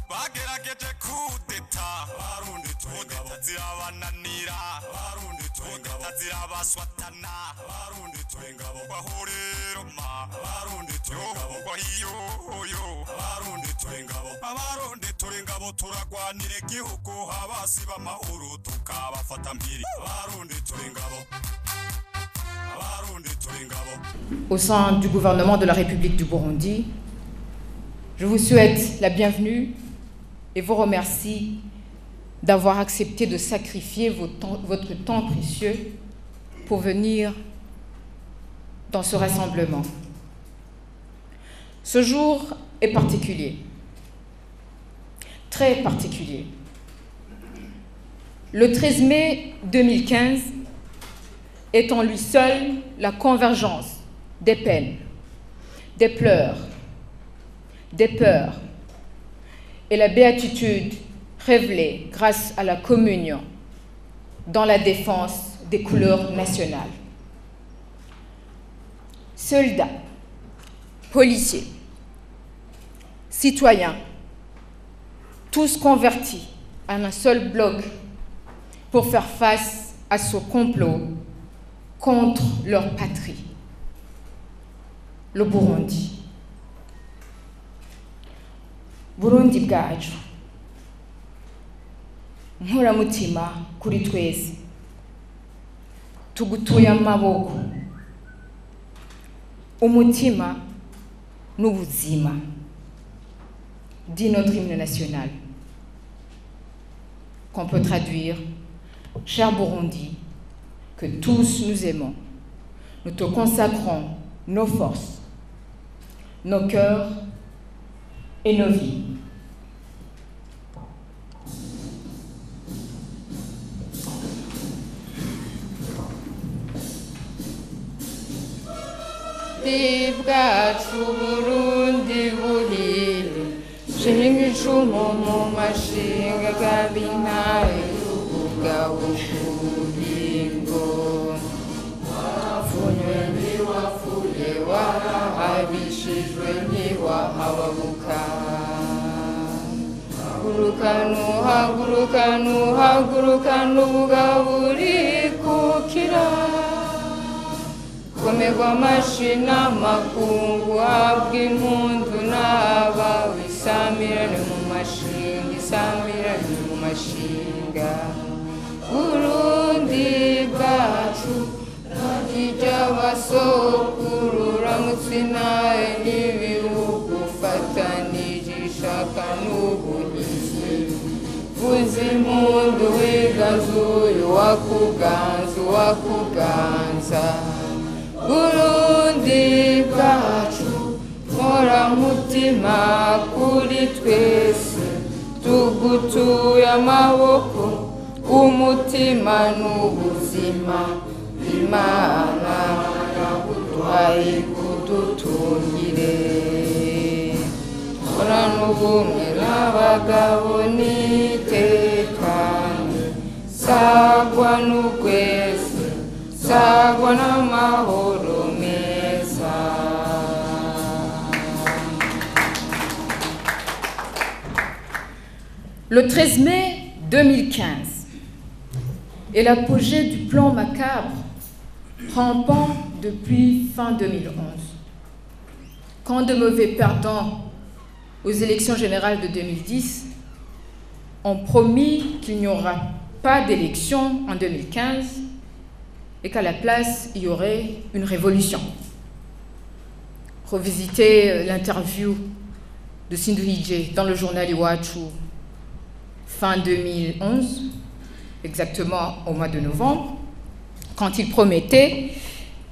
bagerageje kudeta barundi twegabo zirabananira barundi twegabo zirabaswatana barundi twegabo bahuriro ma barundi twegabo bahiyo barundi twegabo turagwanira igihugu abasi b'amahoro tukabafata mpiri barundi twegabo. Au sein du gouvernement de la République du Burundi, je vous souhaite la bienvenue et vous remercie d'avoir accepté de sacrifier votre temps précieux pour venir dans ce rassemblement. Ce jour est particulier, très particulier. Le 13 mai 2015 est en lui seul la convergence des peines, des pleurs, des peurs et la béatitude révélée grâce à la communion dans la défense des couleurs nationales. Soldats, policiers, citoyens, tous convertis en un seul bloc pour faire face à ce complot contre leur patrie, le Burundi. Burundi bwacu nkuramutima kuri twese tugutuye amaboko umutima n'ubuzima, dit notre hymne national, qu'on peut traduire: cher Burundi, que tous nous aimons, nous te consacrons nos forces, nos cœurs et nos vies. Bwacu Burundi buhire shinga icumu mu mashinga gabintare y'ubugabo kuringo wafunywe ntiwafuye warahabishijwe ntiwahababuka hagurukana ubugabo burikukira komerwa amashi n'amakungu habwa impundu n'abawe isamirane mu mashinga Burundi bwacu ntakijya basokuru uramutse nawe n'ibihugu ufatanije ishaka n'ubuhizi vuza impundu wigazuye wakuganza Burundi bwacu mpora mutima kuri twese tugutuye amaboko umutima n'ubuzima Imana yaguduhaye kudutungire mpora n'ubumwe n'abagabo n'itekane sagwa n'ukwezi sagwa n'amahoro meza. Le 13 mai 2015 est l'apogée du plan macabre rampant depuis fin 2011, quand de mauvais perdants aux élections générales de 2010 ont promis qu'il n'y aura pas d'élections en 2015 et qu'à la place, il y aurait une révolution. Revisitez l'interview de Sinduhije dans le journal Iwachu fin 2011, exactement au mois de novembre, quand il promettait,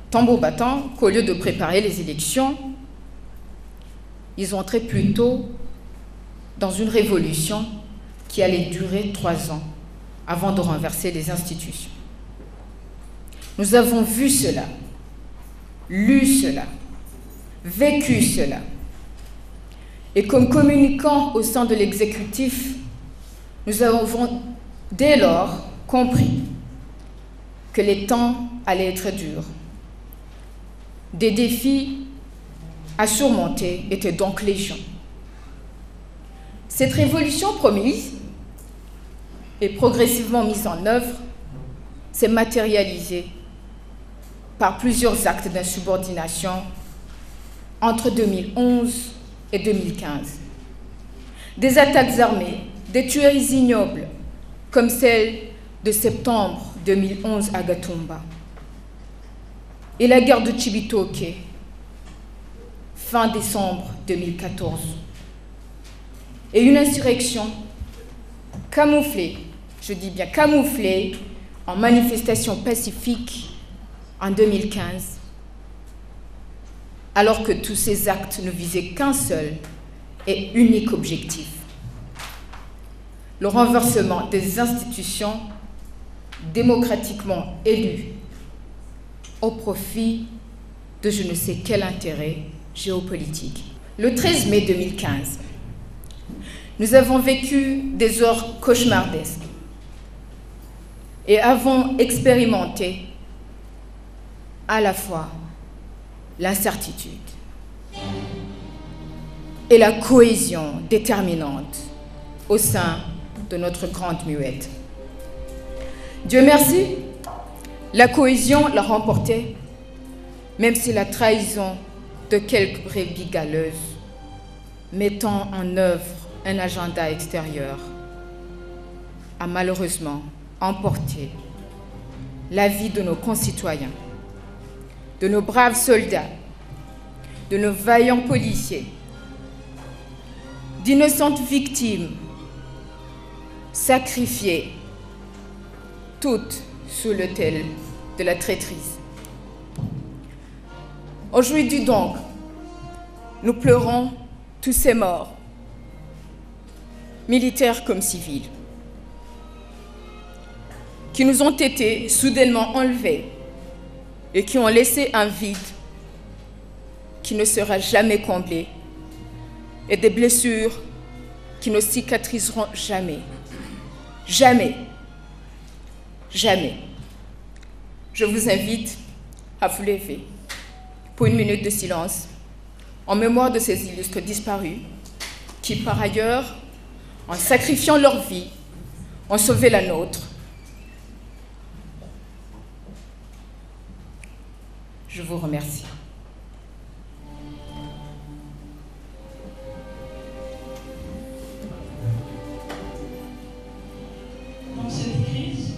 tambour battant, qu'au lieu de préparer les élections, ils entraient plutôt dans une révolution qui allait durer 3 ans avant de renverser les institutions. Nous avons vu cela, lu cela, vécu cela. Et comme communicants au sein de l'exécutif, nous avons dès lors compris que les temps allaient être durs. Des défis à surmonter étaient donc légion. Cette révolution promise et progressivement mise en œuvre s'est matérialisée par plusieurs actes d'insubordination entre 2011 et 2015. Des attaques armées, des tueries ignobles, comme celle de septembre 2011 à Gatumba, et la guerre de Cibitoke, fin décembre 2014, et une insurrection camouflée, je dis bien camouflée, en manifestation pacifique en 2015, alors que tous ces actes ne visaient qu'un seul et unique objectif: le renversement des institutions démocratiquement élues au profit de je ne sais quel intérêt géopolitique. Le 13 mai 2015, nous avons vécu des heures cauchemardesques et avons expérimenté à la fois l'incertitude et la cohésion déterminante au sein de notre grande muette. Dieu merci, la cohésion l'a remportée, même si la trahison de quelques brebis galeuses mettant en œuvre un agenda extérieur a malheureusement emporté la vie de nos concitoyens, de nos braves soldats, de nos vaillants policiers, d'innocentes victimes sacrifiées, toutes sous l'autel de la traîtrise. Aujourd'hui donc, nous pleurons tous ces morts, militaires comme civils, qui nous ont été soudainement enlevés et qui ont laissé un vide qui ne sera jamais comblé et des blessures qui ne cicatriseront jamais. Jamais. Jamais. Je vous invite à vous lever pour une minute de silence en mémoire de ces illustres disparus qui, par ailleurs, en sacrifiant leur vie, ont sauvé la nôtre. Je vous remercie. Dans cette crise,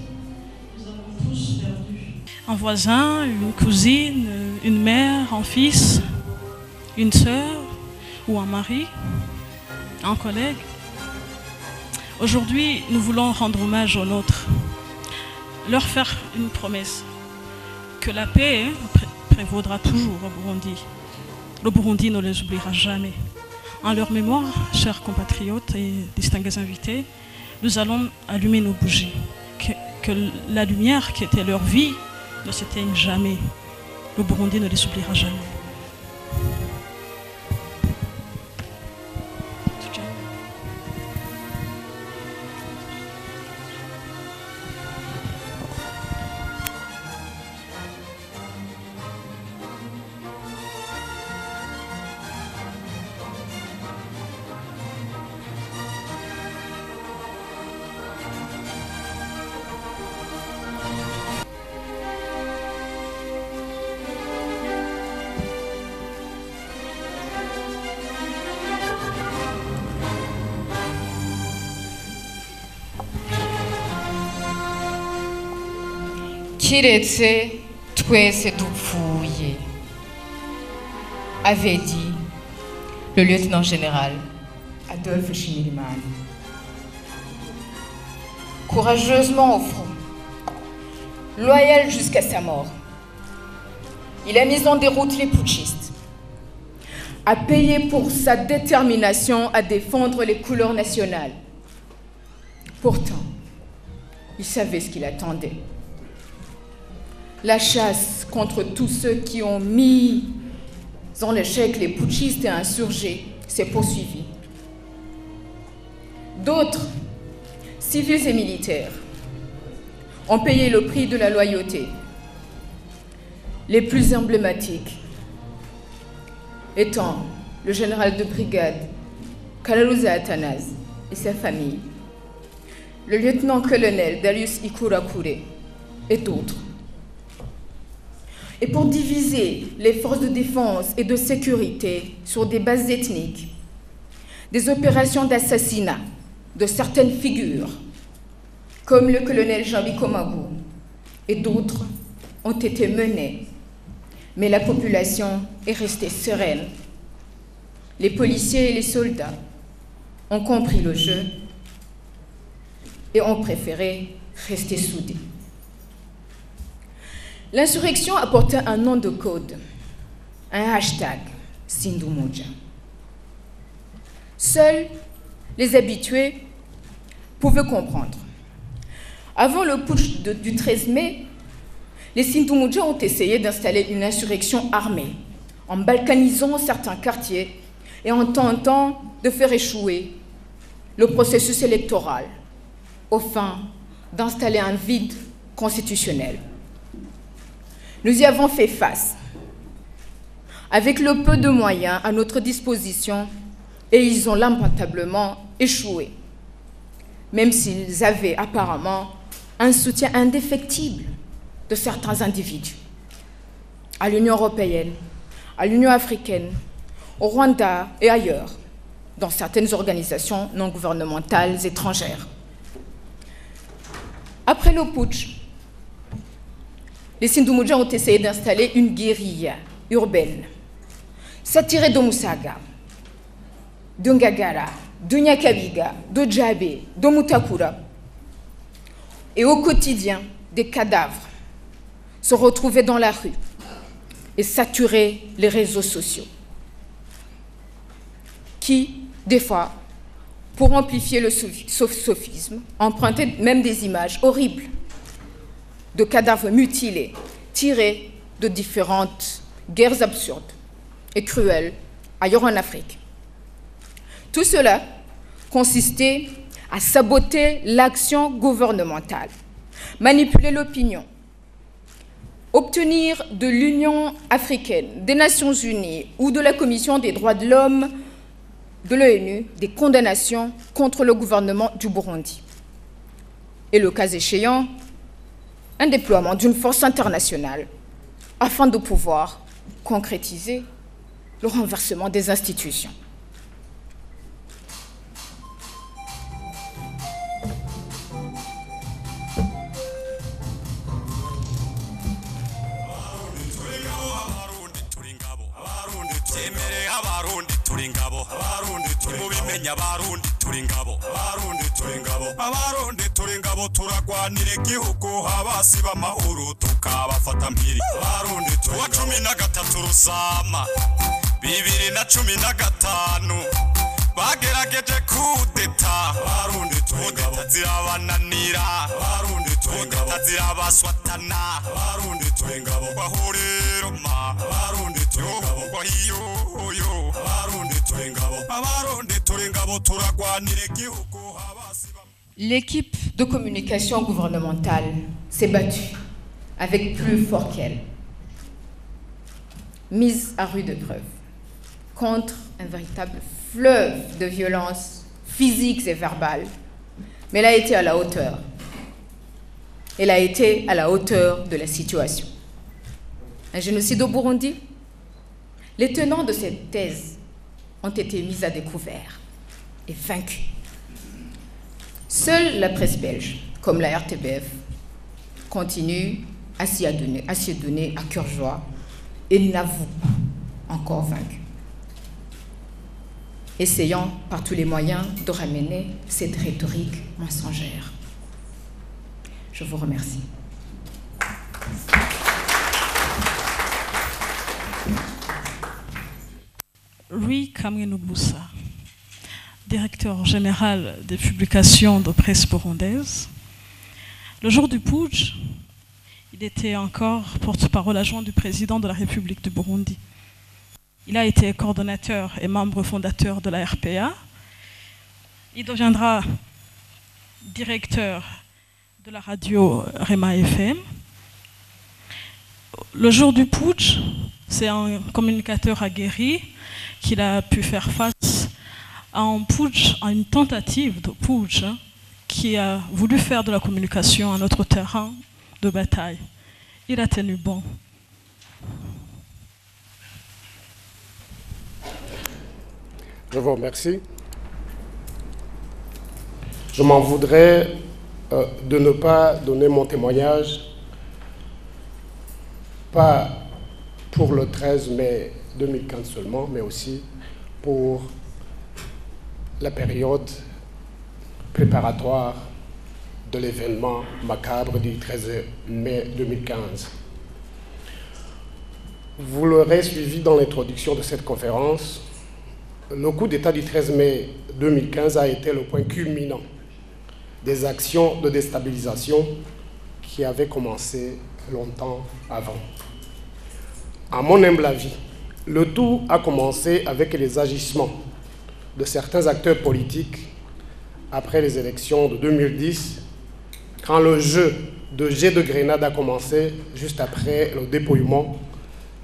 nous avons tous perdu. Un voisin, une cousine, une mère, un fils, une sœur ou un mari, un collègue. Aujourd'hui, nous voulons rendre hommage aux nôtres, leur faire une promesse, que la paix prévaudra toujours au Burundi. Le Burundi ne les oubliera jamais. En leur mémoire, chers compatriotes et distingués invités, nous allons allumer nos bougies. Que la lumière qui était leur vie ne s'éteigne jamais. Le Burundi ne les oubliera jamais. Kiretse twese dupfuye, avait dit le lieutenant général Adolphe Nshimirimana. Courageusement au front, loyal jusqu'à sa mort, il a mis en déroute les putschistes, a payé pour sa détermination à défendre les couleurs nationales. Pourtant, il savait ce qu'il attendait. La chasse contre tous ceux qui ont mis en échec les putschistes et insurgés s'est poursuivie. D'autres, civils et militaires, ont payé le prix de la loyauté. Les plus emblématiques étant le général de brigade Kalaluza Athanase et sa famille, le lieutenant-colonel Darius Ikurakure et d'autres. Et pour diviser les forces de défense et de sécurité sur des bases ethniques, des opérations d'assassinat de certaines figures, comme le colonel Jean-Louis Komagou et d'autres, ont été menées, mais la population est restée sereine. Les policiers et les soldats ont compris le jeu et ont préféré rester soudés. L'insurrection a porté un nom de code, un hashtag, Sindhumoja. Seuls les habitués pouvaient comprendre. Avant le putsch du 13 mai, les Sindhumoja ont essayé d'installer une insurrection armée, en balkanisant certains quartiers et en tentant de faire échouer le processus électoral, au fin d'installer un vide constitutionnel. Nous y avons fait face, avec le peu de moyens à notre disposition, et ils ont lamentablement échoué, même s'ils avaient apparemment un soutien indéfectible de certains individus, à l'Union européenne, à l'Union africaine, au Rwanda et ailleurs, dans certaines organisations non gouvernementales étrangères. Après le putsch, les Sindhumoja ont essayé d'installer une guérilla urbaine, s'attirer de Musaga, de Ngagara, de Nyakabiga, de Djabé, de Mutakura. Et au quotidien, des cadavres se retrouvaient dans la rue et saturaient les réseaux sociaux, qui, des fois, pour amplifier le sophisme, empruntaient même des images horribles de cadavres mutilés, tirés de différentes guerres absurdes et cruelles ailleurs en Afrique. Tout cela consistait à saboter l'action gouvernementale, manipuler l'opinion, obtenir de l'Union africaine, des Nations unies ou de la Commission des droits de l'homme de l'ONU des condamnations contre le gouvernement du Burundi. Et le cas échéant, un déploiement d'une force internationale afin de pouvoir concrétiser le renversement des institutions. Abarundi turi ngabo turagwanira igihugu abasi b'amahoro tukabafata mpiri wa 13 Rusama 2015 bagerageje kudeta kudeta zirabananira kudeta zirabaswatana bahuriro ma yo L'équipe de communication gouvernementale s'est battue avec plus fort qu'elle, mise à rude épreuve, contre un véritable fleuve de violences physiques et verbales, mais elle a été à la hauteur. Elle a été à la hauteur de la situation. Un génocide au Burundi? Les tenants de cette thèse ont été mis à découvert et vaincus. Seule la presse belge, comme la RTBF, continue à s'y donner à cœur joie et n'avoue pas encore vaincu, essayant par tous les moyens de ramener cette rhétorique mensongère. Je vous remercie. Louis Kamwenoubusa, directeur général des publications de presse burundaise. Le jour du putsch, il était encore porte-parole adjoint du président de la République du Burundi. Il a été coordonnateur et membre fondateur de la RPA. Il deviendra directeur de la radio Rema FM. Le jour du putsch, C'est un communicateur aguerri qu'il a pu faire face à un putsch, à une tentative de putsch qui a voulu faire de la communication un autre terrain de bataille. Il a tenu bon. Je vous remercie. Je m'en voudrais de ne pas donner mon témoignage, pas pour le 13 mai 2015 seulement, mais aussi pour la période préparatoire de l'événement macabre du 13 mai 2015. Vous l'aurez suivi dans l'introduction de cette conférence. Le coup d'État du 13 mai 2015 a été le point culminant des actions de déstabilisation qui avaient commencé longtemps avant. À mon humble avis, le tout a commencé avec les agissements de certains acteurs politiques après les élections de 2010, quand le jeu de jet de grenade a commencé juste après le dépouillement,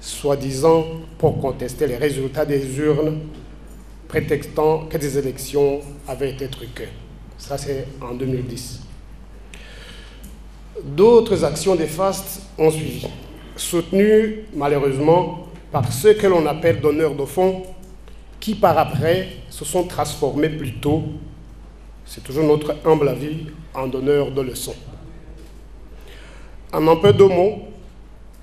soi-disant pour contester les résultats des urnes, prétextant que des élections avaient été truquées. Ça, c'est en 2010. D'autres actions néfastes ont suivi, soutenues malheureusement par ceux que l'on appelle donneurs de fonds, qui par après se sont transformés plutôt, c'est toujours notre humble avis, en donneurs de leçons. En un peu de mots,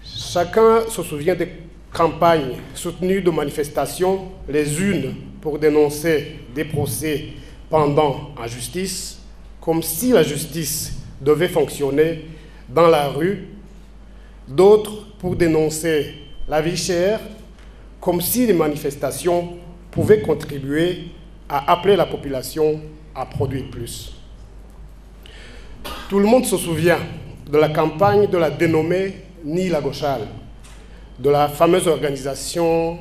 chacun se souvient des campagnes soutenues de manifestations, les unes pour dénoncer des procès pendant en justice, comme si la justice devait fonctionner dans la rue, d'autres pour dénoncer la vie chère, comme si les manifestations pouvaient contribuer à appeler la population à produire plus. Tout le monde se souvient de la campagne de la dénommée Ni la Gauchale, de la fameuse organisation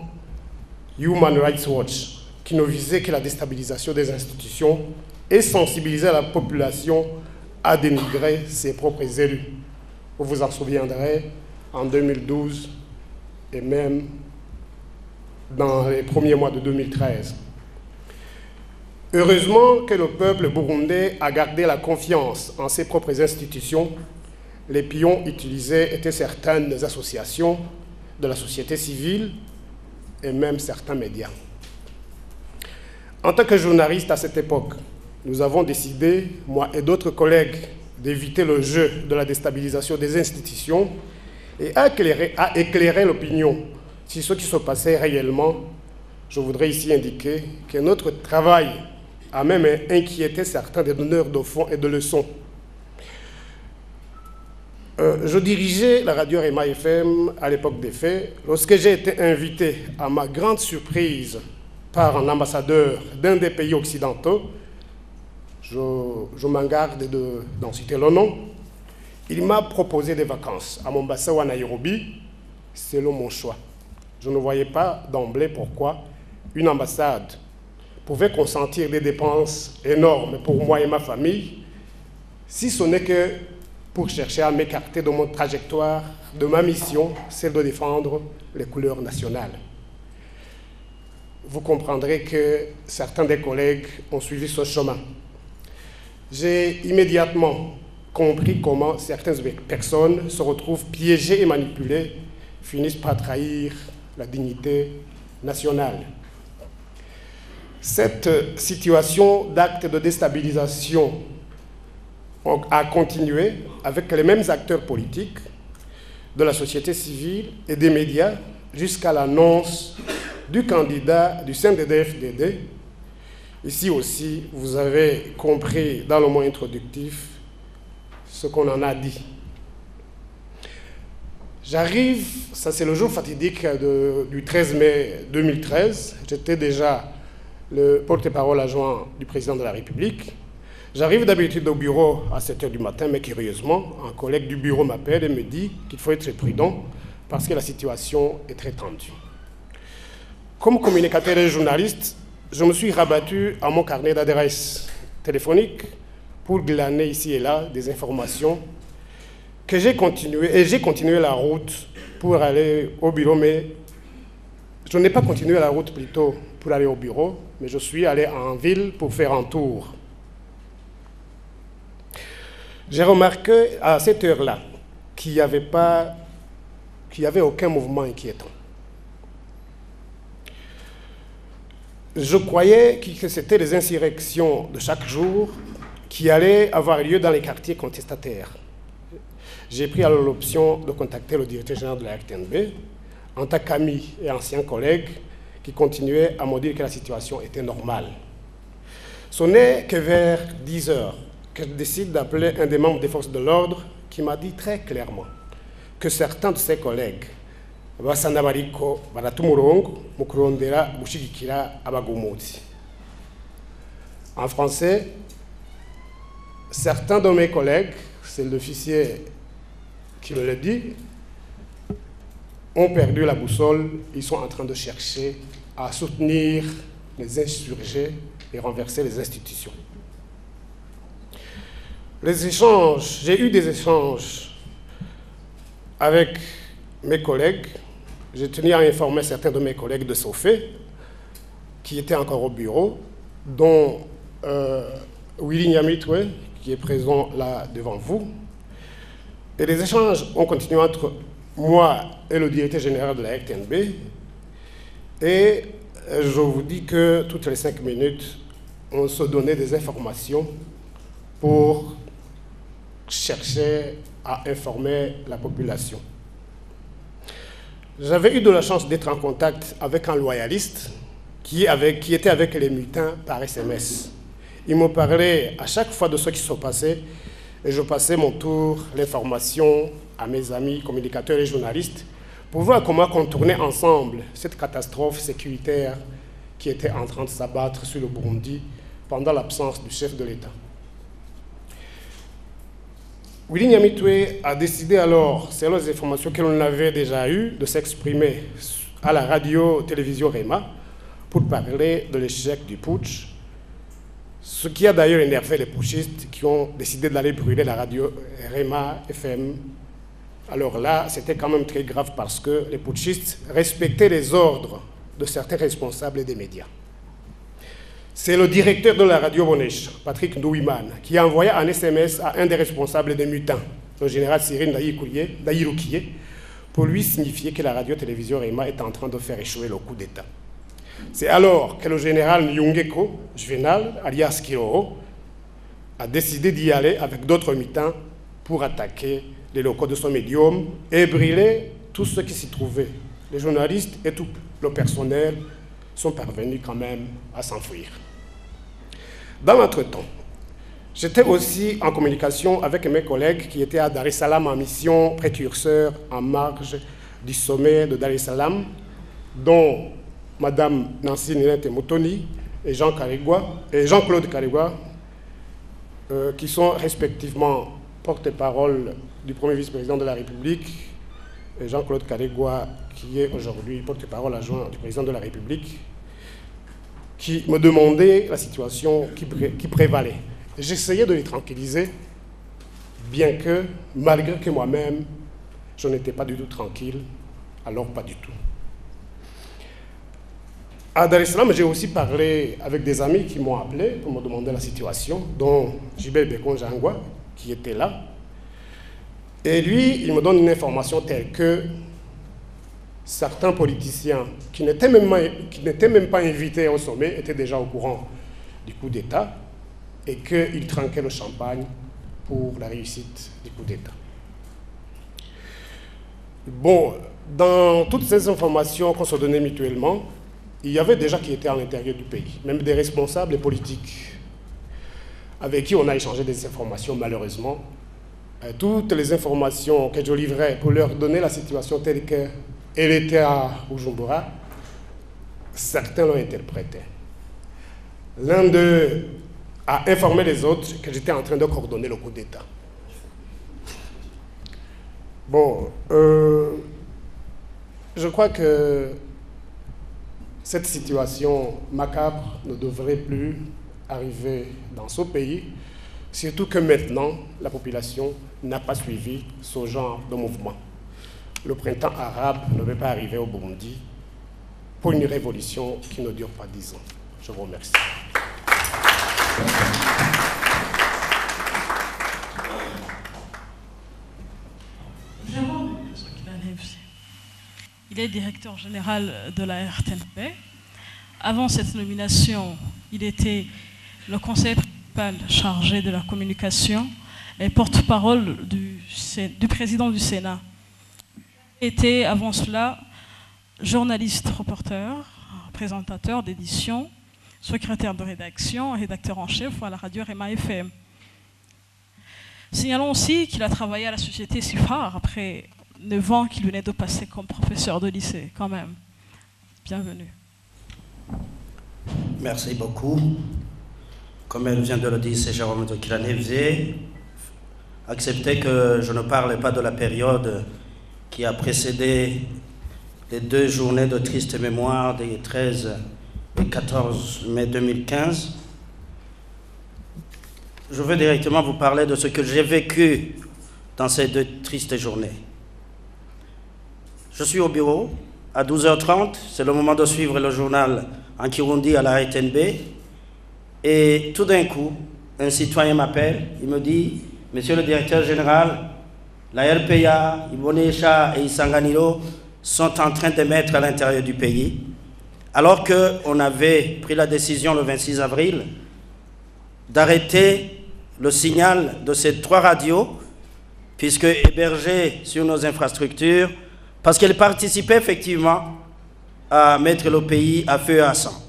Human Rights Watch, qui ne visait que la déstabilisation des institutions et sensibiliser la population à dénigrer ses propres élus. Vous vous en souviendrez, en 2012 et même dans les premiers mois de 2013. Heureusement que le peuple burundais a gardé la confiance en ses propres institutions. Les pions utilisés étaient certaines associations de la société civile et même certains médias. En tant que journaliste à cette époque, nous avons décidé, moi et d'autres collègues, d'éviter le jeu de la déstabilisation des institutions et à éclairer l'opinion sur ce qui se passait réellement. Je voudrais ici indiquer que notre travail a même inquiété certains des donneurs de fonds et de leçons. Je dirigeais la radio Rema FM à l'époque des faits, lorsque j'ai été invité, à ma grande surprise, par un ambassadeur d'un des pays occidentaux. Je m'en garde d'en citer le nom. Il m'a proposé des vacances à Mombasa ou à Nairobi, selon mon choix. Je ne voyais pas d'emblée pourquoi une ambassade pouvait consentir des dépenses énormes pour moi et ma famille, si ce n'est que pour chercher à m'écarter de mon trajectoire, de ma mission, celle de défendre les couleurs nationales. Vous comprendrez que certains des collègues ont suivi ce chemin. J'ai immédiatement compris comment certaines personnes se retrouvent piégées et manipulées, finissent par trahir la dignité nationale. Cette situation d'acte de déstabilisation a continué avec les mêmes acteurs politiques de la société civile et des médias jusqu'à l'annonce du candidat du CNDD-FDD. Ici aussi, vous avez compris dans le mot introductif ce qu'on en a dit. J'arrive, ça c'est le jour fatidique du 13 mai 2013, j'étais déjà le porte-parole adjoint du président de la République. J'arrive d'habitude au bureau à 7 h du matin, mais curieusement, un collègue du bureau m'appelle et me dit qu'il faut être prudent parce que la situation est très tendue. Comme communicateur et journaliste, je me suis rabattu à mon carnet d'adresses téléphoniques pour glaner ici et là des informations que j'ai continué la route pour aller au bureau, mais Je n'ai pas continué la route plutôt pour aller au bureau, mais je suis allé en ville pour faire un tour. J'ai remarqué à cette heure-là qu'il n'y avait aucun mouvement inquiétant. Je croyais que c'était les insurrections de chaque jour qui allaient avoir lieu dans les quartiers contestataires. J'ai pris alors l'option de contacter le directeur général de la RTNB, en tant qu'ami et ancien collègue, qui continuait à me dire que la situation était normale. Ce n'est que vers 10 heures que je décide d'appeler un des membres des forces de l'ordre qui m'a dit très clairement que certains de ses collègues basana bariko baratumurongo mu kurondera gushigikira abagumutsi. En français, certains de mes collègues, c'est l'officier qui me le dit, ont perdu la boussole, ils sont en train de chercher à soutenir les insurgés et renverser les institutions. Les échanges, j'ai eu des échanges avec mes collègues. J'ai tenu à informer certains de mes collègues de ce fait, qui étaient encore au bureau, dont Willy Nyamitwe, qui est présent là devant vous. Et les échanges ont continué entre moi et le directeur général de la RTNB. Et je vous dis que toutes les 5 minutes, on se donnait des informations pour chercher à informer la population. J'avais eu de la chance d'être en contact avec un loyaliste qui était avec les mutins par SMS. Il me parlait à chaque fois de ce qui se passait et je passais mon tour l'information à mes amis communicateurs et journalistes pour voir comment contourner ensemble cette catastrophe sécuritaire qui était en train de s'abattre sur le Burundi pendant l'absence du chef de l'État. Willy Nyamitwe a décidé alors, selon les informations que l'on avait déjà eues, de s'exprimer à la radio-télévision REMA pour parler de l'échec du putsch, ce qui a d'ailleurs énervé les putschistes qui ont décidé d'aller brûler la radio REMA FM. Alors là, c'était quand même très grave parce que les putschistes respectaient les ordres de certains responsables des médias. C'est le directeur de la radio Bonesh, Patrick Ndouiman, qui a envoyé un SMS à un des responsables des mutins, le général Cyril Ndayirukiye, pour lui signifier que la radio-télévision REMA est en train de faire échouer le coup d'État. C'est alors que le général Nyungeko Juvenal, alias Kiroro, a décidé d'y aller avec d'autres mutins pour attaquer les locaux de son médium et brûler tout ce qui s'y trouvait. Les journalistes et tout le personnel sont parvenus quand même à s'enfuir. Dans l'entretemps, j'étais aussi en communication avec mes collègues qui étaient à Dar es Salaam en mission précurseur en marge du sommet de Dar es Salaam, dont Madame Nancy Ninete Motoni et Jean-Claude Karigwa, qui sont respectivement porte-parole du premier vice-président de la République, et Jean-Claude Karigwa, qui est aujourd'hui porte-parole adjoint du président de la République, qui me demandait la situation qui prévalait. J'essayais de les tranquilliser, bien que, malgré que moi-même, je n'étais pas du tout tranquille, alors pas du tout. À Dar es Salaam, j'ai aussi parlé avec des amis qui m'ont appelé pour me demander la situation, dont Jibel Bekon Jangwa, qui était là. Et lui, il me donne une information telle que certains politiciens qui n'étaient même pas invités au sommet étaient déjà au courant du coup d'État et qu'ils trinquaient le champagne pour la réussite du coup d'État. Bon, dans toutes ces informations qu'on se donnait mutuellement, il y avait déjà qui étaient à l'intérieur du pays, même des responsables politiques avec qui on a échangé des informations malheureusement. Toutes les informations que je livrais pour leur donner la situation telle qu'elle était à Bujumbura, certains l'ont interprétée. L'un d'eux a informé les autres que j'étais en train de coordonner le coup d'État. Bon, je crois que cette situation macabre ne devrait plus arriver dans ce pays, surtout que maintenant, la population n'a pas suivi ce genre de mouvement. Le printemps arabe ne va pas arriver au Burundi. pour une révolution qui ne dure pas 10 ans. Je vous remercie. Il est directeur général de la RTNP. Avant cette nomination, il était le conseiller principal chargé de la communication et porte-parole du président du Sénat. Il était avant cela journaliste, reporter, présentateur d'édition, secrétaire de rédaction, rédacteur en chef à la radio RMA FM. Signalons aussi qu'il a travaillé à la société Sifar après 9 ans qu'il venait de passer comme professeur de lycée, quand même. Bienvenue. Merci beaucoup. Comme elle vient de le dire, c'est Jérôme de Kiranevzé. Acceptez que je ne parle pas de la période qui a précédé les 2 journées de triste mémoire des 13 et 14 mai 2015. Je veux directement vous parler de ce que j'ai vécu dans ces 2 tristes journées. Je suis au bureau, à 12h30, c'est le moment de suivre le journal en Kirundi à la RTNB, et tout d'un coup, un citoyen m'appelle, il me dit « Monsieur le directeur général, la RPA, Ibonesha et Isanganiro sont en train de mettre à l'intérieur du pays, alors qu'on avait pris la décision le 26 avril d'arrêter le signal de ces 3 radios, puisque hébergées sur nos infrastructures, parce qu'elles participaient effectivement à mettre le pays à feu et à sang.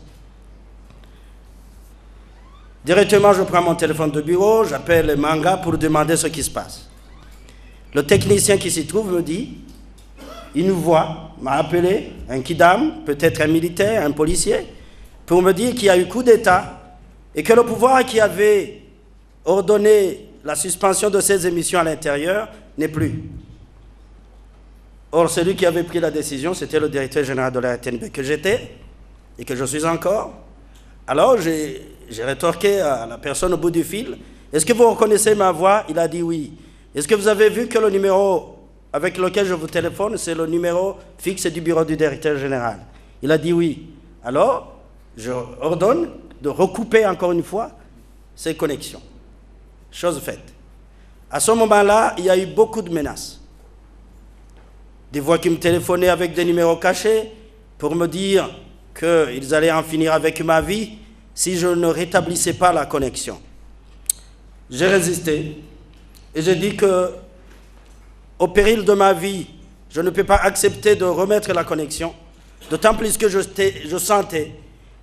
Directement, je prends mon téléphone de bureau, j'appelle Manga pour demander ce qui se passe. Le technicien qui s'y trouve me dit, il nous voit, m'a appelé, un kidam, peut-être un militaire, un policier, pour me dire qu'il y a eu coup d'État et que le pouvoir qui avait ordonné la suspension de ces émissions à l'intérieur n'est plus. Or, celui qui avait pris la décision, c'était le directeur général de la RTNB que j'étais et que je suis encore. Alors, j'ai rétorqué à la personne au bout du fil, « Est-ce que vous reconnaissez ma voix ?» Il a dit oui. « Est-ce que vous avez vu que le numéro avec lequel je vous téléphone, c'est le numéro fixe du bureau du directeur général ?» Il a dit oui. Alors, je ordonne de recouper encore une fois ces connexions. Chose faite. À ce moment-là, il y a eu beaucoup de menaces. Des voix qui me téléphonaient avec des numéros cachés pour me dire qu'ils allaient en finir avec ma vie si je ne rétablissais pas la connexion. J'ai résisté et j'ai dit que, au péril de ma vie, je ne peux pas accepter de remettre la connexion, d'autant plus que je sentais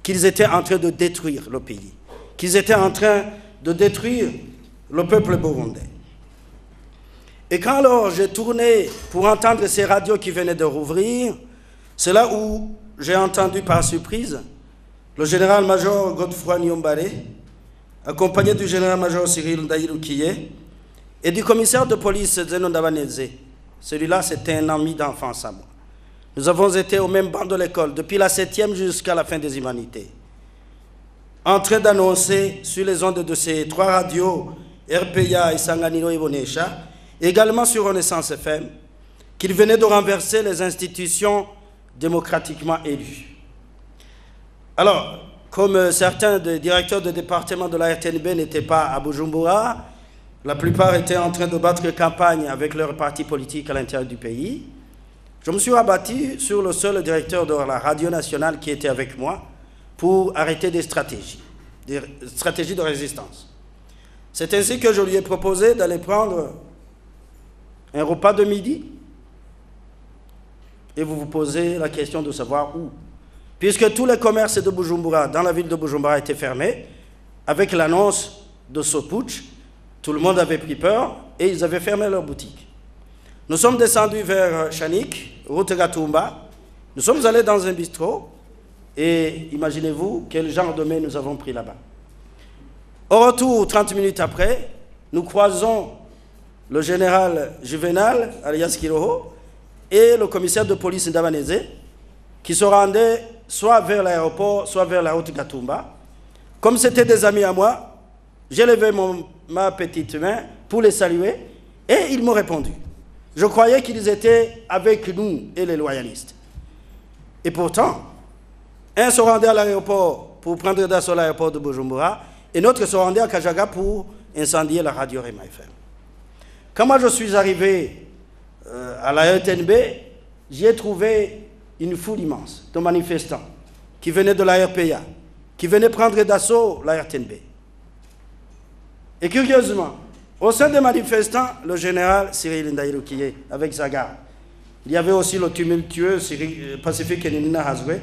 qu'ils étaient en train de détruire le pays, qu'ils étaient en train de détruire le peuple burundais. Et quand alors j'ai tourné pour entendre ces radios qui venaient de rouvrir, c'est là où j'ai entendu par surprise le général-major Godefroy Nyombare, accompagné du général-major Cyril Ndaïroukiye et du commissaire de police Zeno Ndabaneze. Celui-là, c'était un ami d'enfance à moi. Nous avons été au même banc de l'école depuis la 7e jusqu'à la fin des humanités, en train d'annoncer sur les ondes de ces 3 radios, RPA, Isanganiro et Bonesha, également sur Renaissance FM, qu'il venait de renverser les institutions démocratiquement élues. Alors, comme certains des directeurs de département de la RTNB n'étaient pas à Bujumbura, la plupart étaient en train de battre campagne avec leurs partis politiques à l'intérieur du pays, je me suis rabattu sur le seul directeur de la radio nationale qui était avec moi pour arrêter des stratégies de résistance. C'est ainsi que je lui ai proposé d'aller prendre un repas de midi. Et vous vous posez la question de savoir où. Puisque tous les commerces de Bujumbura, dans la ville de Bujumbura, étaient fermés, avec l'annonce de ce putsch, tout le monde avait pris peur et ils avaient fermé leurs boutiques. Nous sommes descendus vers Chanik, route Gatumba. Nous sommes allés dans un bistrot et imaginez-vous quel genre de mets nous avons pris là-bas. Au retour, 30 minutes après, nous croisons le général Juvenal, alias Kiroho, et le commissaire de police Ndabaneze, qui se rendaient soit vers l'aéroport, soit vers la route Gatumba. Comme c'était des amis à moi, j'ai levé ma petite main pour les saluer, et ils m'ont répondu. Je croyais qu'ils étaient avec nous et les loyalistes. Et pourtant, Un se rendait à l'aéroport pour prendre d'assaut l'aéroport de Bujumbura et l'autre se rendait à Kajaga pour incendier la radio Rema FM. Quand moi je suis arrivé à la RTNB, j'y ai trouvé une foule immense de manifestants qui venaient de la RPA, qui venaient prendre d'assaut la RTNB. Et curieusement, au sein des manifestants, le général Cyril Ndaïroukié avec sa garde. Il y avait aussi le tumultueux Pacifique Nina Hazwe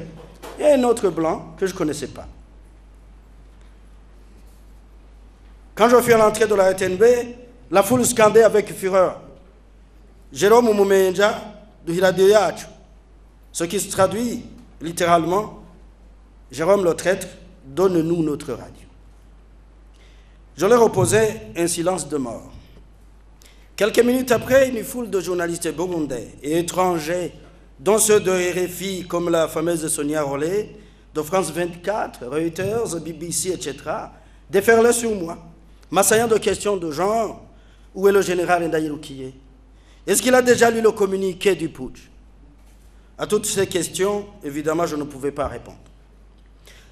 et un autre blanc que je ne connaissais pas. Quand je fus à l'entrée de la RTNB, la foule scandait avec fureur Jérôme Moumenja du Hiradio Yachu, ce qui se traduit littéralement Jérôme le traître, donne-nous notre radio. Je leur opposais un silence de mort. Quelques minutes après, une foule de journalistes burundais et étrangers, dont ceux de RFI comme la fameuse Sonia Rollet, de France 24, Reuters, BBC, etc., déferlaient sur moi, m'assaillant de questions de genre. Où est le général Ndaïroukié? Est-ce qu'il a déjà lu le communiqué du putsch? À toutes ces questions, évidemment, je ne pouvais pas répondre.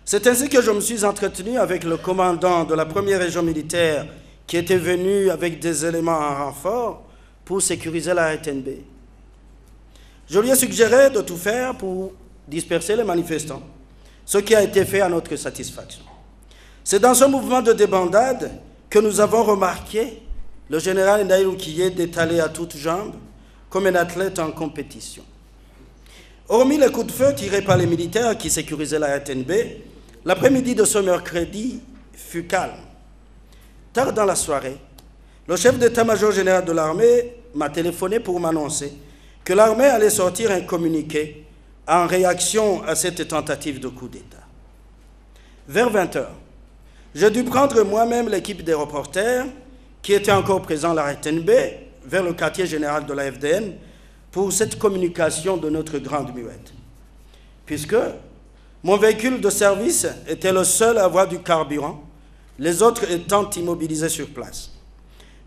C'est ainsi que je me suis entretenu avec le commandant de la première région militaire qui était venu avec des éléments en renfort pour sécuriser la RTNB. Je lui ai suggéré de tout faire pour disperser les manifestants, ce qui a été fait à notre satisfaction. C'est dans ce mouvement de débandade que nous avons remarqué le général Ndaïroukié détalé à toutes jambes comme un athlète en compétition. Hormis les coups de feu tirés par les militaires qui sécurisaient la RTNB, l'après-midi de ce mercredi fut calme. Tard dans la soirée, le chef d'état-major général de l'armée m'a téléphoné pour m'annoncer que l'armée allait sortir un communiqué en réaction à cette tentative de coup d'État. Vers 20h, j'ai dû prendre moi-même l'équipe des reporters qui étaient encore présents à la RTNB vers le quartier général de la FDN pour cette communication de notre grande muette. Puisque mon véhicule de service était le seul à avoir du carburant, les autres étant immobilisés sur place.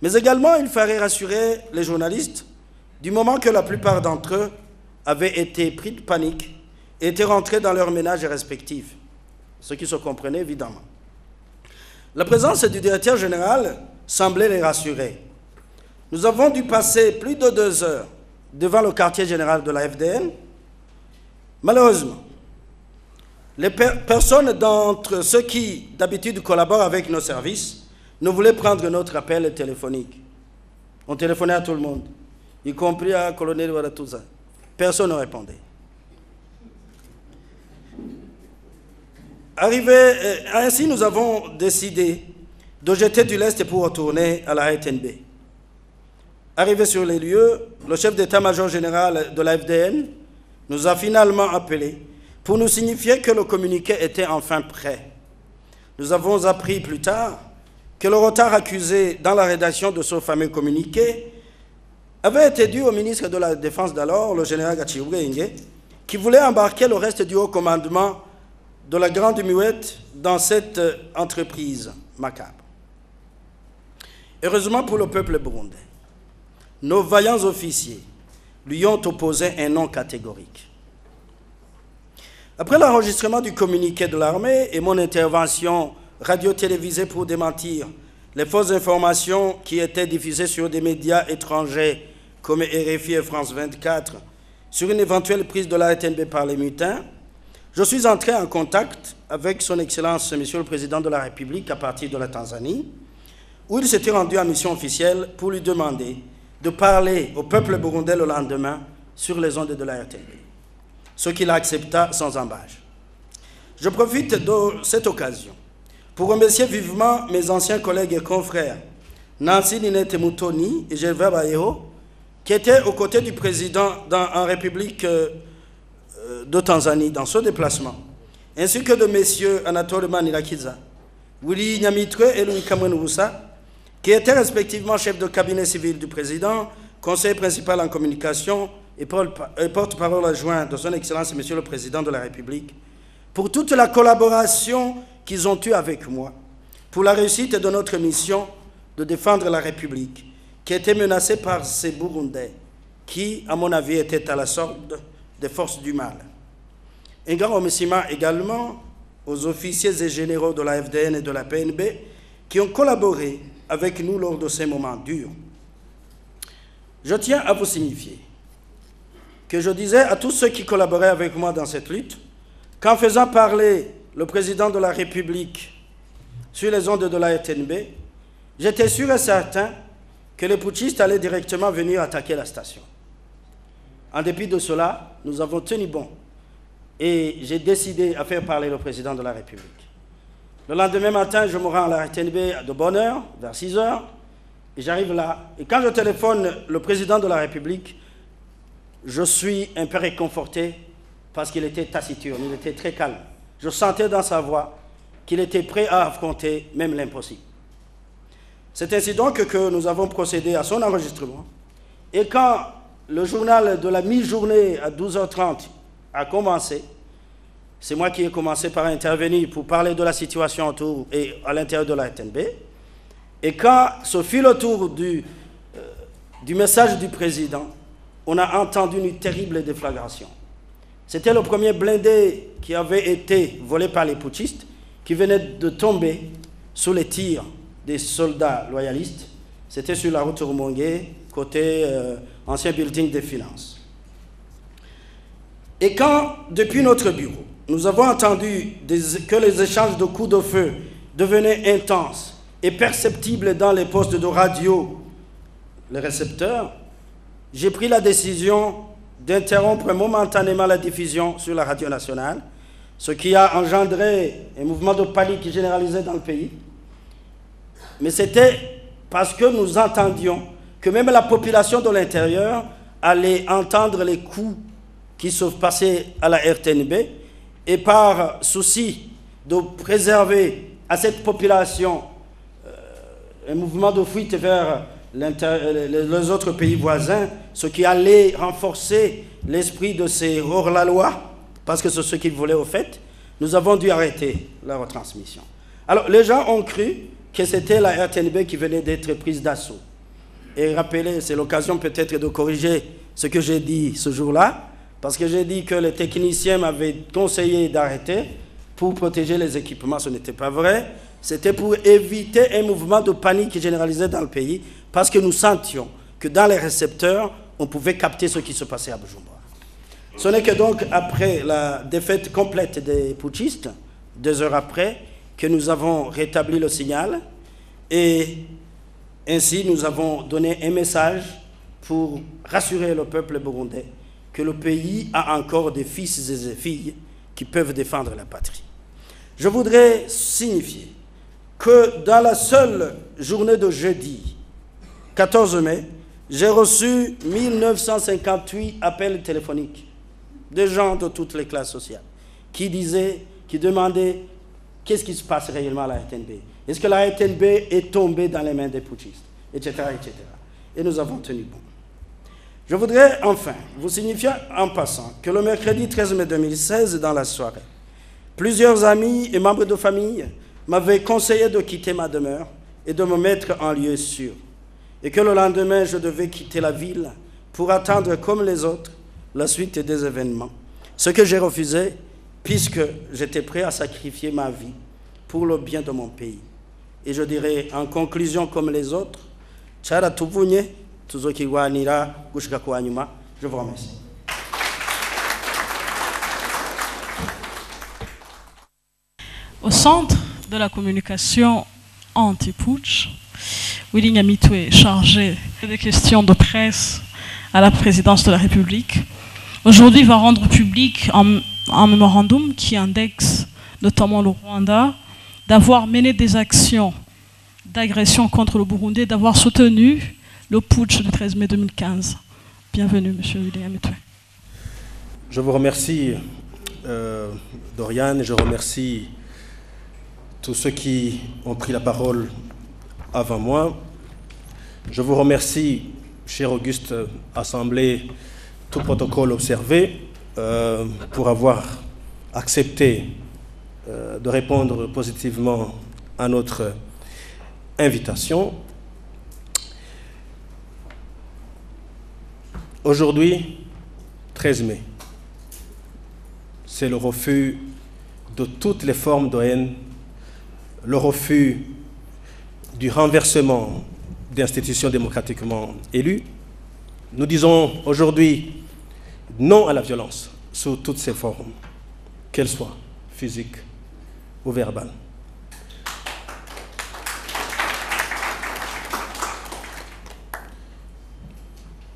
Mais également, il fallait rassurer les journalistes du moment que la plupart d'entre eux avaient été pris de panique et étaient rentrés dans leurs ménages respectifs, ce qui se comprenait évidemment. La présence du directeur général semblait les rassurer. Nous avons dû passer plus de 2 heures devant le quartier général de la FDN. Malheureusement, les personnes d'entre ceux qui, d'habitude, collaborent avec nos services, ne voulaient prendre notre appel téléphonique. On téléphonait à tout le monde, y compris à colonel Waratouza. Personne ne répondait. Ainsi, nous avons décidé de jeter du lest pour retourner à la RTNB. Arrivé sur les lieux, le chef d'état-major général de la FDN nous a finalement appelés pour nous signifier que le communiqué était enfin prêt. Nous avons appris plus tard que le retard accusé dans la rédaction de ce fameux communiqué avait été dû au ministre de la Défense d'alors, le général Gachiboué, qui voulait embarquer le reste du haut commandement de la Grande Muette dans cette entreprise macabre. Heureusement pour le peuple burundais, nos vaillants officiers lui ont opposé un non catégorique. Après l'enregistrement du communiqué de l'armée et mon intervention radio-télévisée pour démentir les fausses informations qui étaient diffusées sur des médias étrangers comme RFI et France 24 sur une éventuelle prise de la RTNB par les mutins, je suis entré en contact avec son Excellence, Monsieur le Président de la République, à partir de la Tanzanie, où il s'était rendu en mission officielle pour lui demander de parler au peuple burundais le lendemain sur les ondes de la RTNB, ce qu'il accepta sans embâche. Je profite de cette occasion pour remercier vivement mes anciens collègues et confrères, Nancy Ninete Mutoni et Gervais Bayeho, qui étaient aux côtés du président en République de Tanzanie dans ce déplacement, ainsi que de messieurs Anatole Manirakiza, Willy Nyamitre et Louis Kamwenoussa, qui étaient respectivement chefs de cabinet civil du président, conseiller principal en communication et porte-parole adjoint de son Excellence Monsieur le Président de la République, pour toute la collaboration qu'ils ont eue avec moi, pour la réussite de notre mission de défendre la République, qui était menacée par ces Burundais, qui, à mon avis, étaient à la sorte des forces du mal. Un grand remerciement également aux officiers et généraux de la FDN et de la PNB qui ont collaboré avec nous lors de ces moments durs. Je tiens à vous signifier que je disais à tous ceux qui collaboraient avec moi dans cette lutte qu'en faisant parler le président de la République sur les ondes de la RTNB, j'étais sûr et certain que les putschistes allaient directement venir attaquer la station. En dépit de cela, nous avons tenu bon et j'ai décidé à faire parler le président de la République. Le lendemain matin, je me rends à la RTNB de bonne heure, vers 6 heures, et j'arrive là. Et quand je téléphone le président de la République, je suis un peu réconforté parce qu'il était taciturne, il était très calme. Je sentais dans sa voix qu'il était prêt à affronter même l'impossible. C'est ainsi donc que nous avons procédé à son enregistrement. Et quand le journal de la mi-journée à 12h30 a commencé, c'est moi qui ai commencé par intervenir pour parler de la situation autour et à l'intérieur de la RTNB. Et quand ce fut le tour du message du président, on a entendu une terrible déflagration. C'était le premier blindé qui avait été volé par les putschistes, qui venait de tomber sous les tirs des soldats loyalistes. C'était sur la route Rumongue, côté ancien building des finances. Et quand, depuis notre bureau, nous avons entendu que les échanges de coups de feu devenaient intenses et perceptibles dans les postes de radio, les récepteurs, j'ai pris la décision d'interrompre momentanément la diffusion sur la radio nationale, ce qui a engendré un mouvement de panique généralisé dans le pays. Mais c'était parce que nous entendions que même la population de l'intérieur allait entendre les coups qui se passaient à la RTNB, et par souci de préserver à cette population un mouvement de fuite vers les autres pays voisins, ce qui allait renforcer l'esprit de ces hors-la-loi, parce que c'est ce qu'ils voulaient au fait, nous avons dû arrêter la retransmission. Alors, les gens ont cru que c'était la RTNB qui venait d'être prise d'assaut. Et rappelez, c'est l'occasion peut-être de corriger ce que j'ai dit ce jour-là, parce que j'ai dit que les techniciens m'avaient conseillé d'arrêter pour protéger les équipements. Ce n'était pas vrai. C'était pour éviter un mouvement de panique généralisé dans le pays, parce que nous sentions que dans les récepteurs, on pouvait capter ce qui se passait à Bujumbura. Ce n'est que donc après la défaite complète des putschistes, 2 heures après, que nous avons rétabli le signal, et ainsi nous avons donné un message pour rassurer le peuple burundais que le pays a encore des fils et des filles qui peuvent défendre la patrie. Je voudrais signifier que dans la seule journée de jeudi, 14 mai, j'ai reçu 1958 appels téléphoniques de gens de toutes les classes sociales qui demandaient qu'est-ce qui se passe réellement à la RTNB. Est-ce que la RTNB est tombée dans les mains des putschistes, etc., etc. Et nous avons tenu bon. Je voudrais enfin vous signifier en passant que le mercredi 13 mai 2016, dans la soirée, plusieurs amis et membres de famille m'avaient conseillé de quitter ma demeure et de me mettre en lieu sûr, et que le lendemain, je devais quitter la ville pour attendre comme les autres la suite des événements. Ce que j'ai refusé, puisque j'étais prêt à sacrifier ma vie pour le bien de mon pays. Et je dirais en conclusion comme les autres, Tchara Tuvunye, Tuzokiwanira, Gushika Kouanyuma, je vous remercie. Au centre de la communication anti-putsch, Willy Nyamitwe, chargé des questions de presse à la présidence de la République, aujourd'hui va rendre public un mémorandum qui indexe notamment le Rwanda d'avoir mené des actions d'agression contre le Burundi, d'avoir soutenu le putsch du 13 mai 2015. Bienvenue, monsieur Willy Nyamitwe. Je vous remercie, Doriane, et je remercie tous ceux qui ont pris la parole avant moi. Je vous remercie, cher Auguste Assemblée, tout protocole observé, pour avoir accepté de répondre positivement à notre invitation. Aujourd'hui, 13 mai, c'est le refus de toutes les formes de haine, le refus du renversement d'institutions démocratiquement élues. Nous disons aujourd'hui non à la violence sous toutes ses formes, qu'elles soient physiques ou verbales.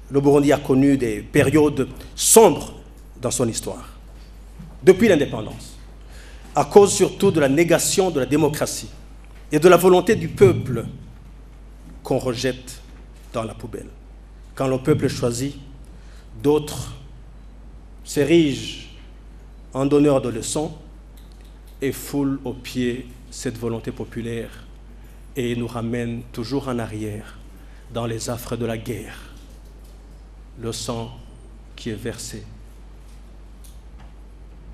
Le Burundi a connu des périodes sombres dans son histoire, depuis l'indépendance, à cause surtout de la négation de la démocratie et de la volonté du peuple qu'on rejette dans la poubelle. Quand le peuple choisit, d'autres s'érigent en donneurs de leçons et foulent aux pieds cette volonté populaire et nous ramènent toujours en arrière dans les affres de la guerre. Le sang qui est versé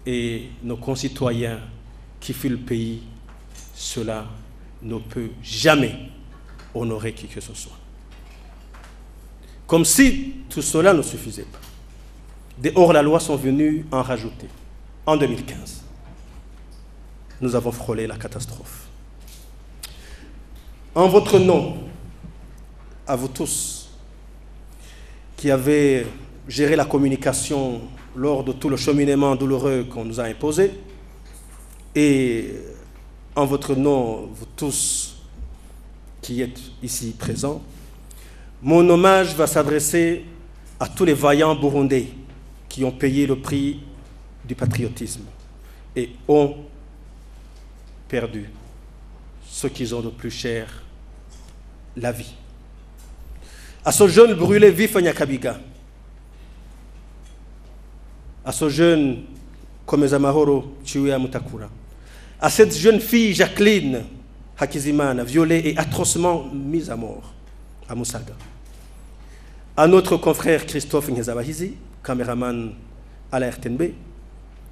et nos concitoyens qui fuient le pays, cela ne peut jamais honorer qui que ce soit. Comme si tout cela ne suffisait pas. Des hors-la-loi sont venus en rajouter. En 2015, nous avons frôlé la catastrophe. En votre nom, à vous tous, qui avez géré la communication lors de tout le cheminement douloureux qu'on nous a imposé, et en votre nom, vous tous qui êtes ici présents, mon hommage va s'adresser à tous les vaillants Burundais qui ont payé le prix du patriotisme et ont perdu ce qu'ils ont de plus cher, la vie. À ce jeune brûlé vif à Nyakabiga, à ce jeune Komezamahoro Chiuya Mutakura, à cette jeune fille Jacqueline Hakizimana, violée et atrocement mise à mort à Musaga, à notre confrère Christophe Ngezabahizi, caméraman à la RTNB,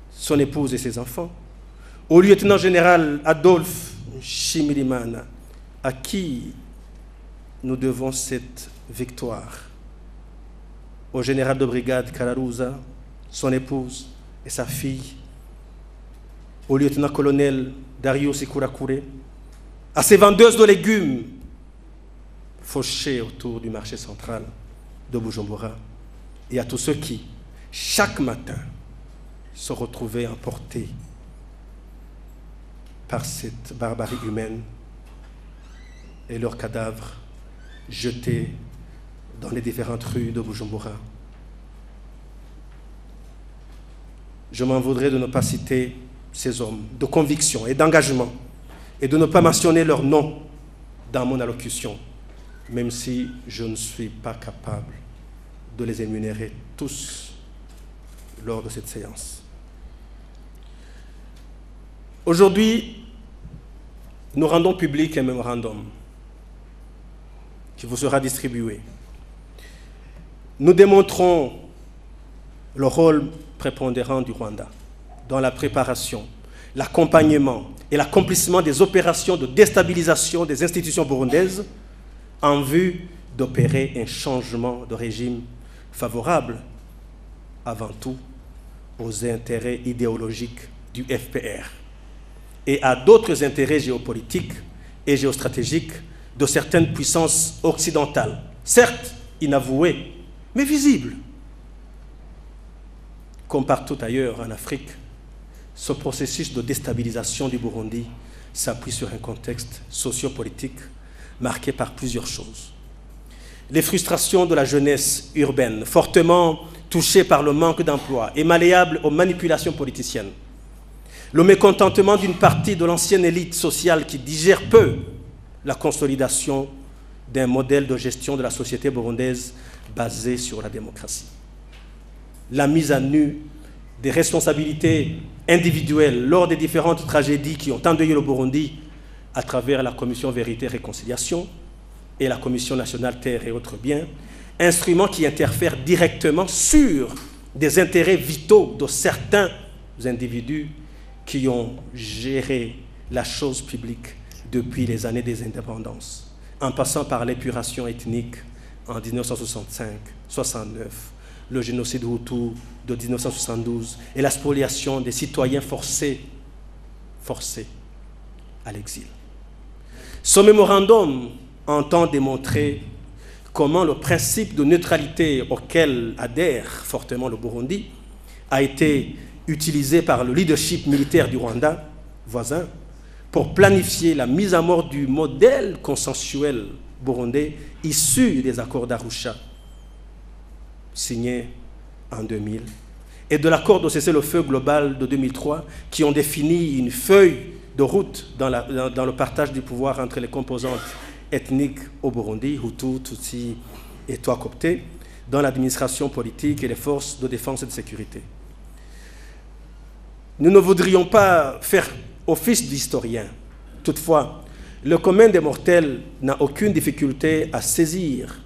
son épouse et ses enfants, au lieutenant-général Adolphe Shimirimana, à qui nous devons cette victoire, au général de brigade Kararuza, son épouse et sa fille, au lieutenant-colonel Dario Sikurakure, à ces vendeuses de légumes fauchées autour du marché central de Bujumbura, et à tous ceux qui, chaque matin, se retrouvaient emportés par cette barbarie humaine et leurs cadavres jetés dans les différentes rues de Bujumbura. Je m'en voudrais de ne pas citer ces hommes de conviction et d'engagement et de ne pas mentionner leur nom dans mon allocution, même si je ne suis pas capable de les énumérer tous lors de cette séance. Aujourd'hui, nous rendons public un mémorandum qui vous sera distribué. Nous démontrons le rôle prépondérant du Rwanda dans la préparation, l'accompagnement et l'accomplissement des opérations de déstabilisation des institutions burundaises en vue d'opérer un changement de régime favorable avant tout aux intérêts idéologiques du FPR et à d'autres intérêts géopolitiques et géostratégiques de certaines puissances occidentales, certes inavouées, mais visibles. Comme partout ailleurs en Afrique, ce processus de déstabilisation du Burundi s'appuie sur un contexte sociopolitique marqué par plusieurs choses. Les frustrations de la jeunesse urbaine, fortement touchée par le manque d'emploi et malléable aux manipulations politiciennes. Le mécontentement d'une partie de l'ancienne élite sociale qui digère peu la consolidation d'un modèle de gestion de la société burundaise basé sur la démocratie. La mise à nu des responsabilités individuelles lors des différentes tragédies qui ont endeuillé le Burundi à travers la Commission Vérité et Réconciliation et la Commission nationale Terre et autres biens, instruments qui interfèrent directement sur des intérêts vitaux de certains individus qui ont géré la chose publique depuis les années des indépendances, en passant par l'épuration ethnique en 1965, 69, le génocide Hutu de 1972 et la spoliation des citoyens forcés à l'exil. Ce mémorandum entend démontrer comment le principe de neutralité auquel adhère fortement le Burundi a été utilisé par le leadership militaire du Rwanda voisin pour planifier la mise à mort du modèle consensuel burundais issu des accords d'Arusha signés en 2000 et de l'accord de cessez-le-feu global de 2003 qui ont défini une feuille de route dans le partage du pouvoir entre les composantes ethniques au Burundi, Hutu, Tutsi et Twa-Copté, dans l'administration politique et les forces de défense et de sécurité. Nous ne voudrions pas faire office d'historien. Toutefois, le commun des mortels n'a aucune difficulté à saisir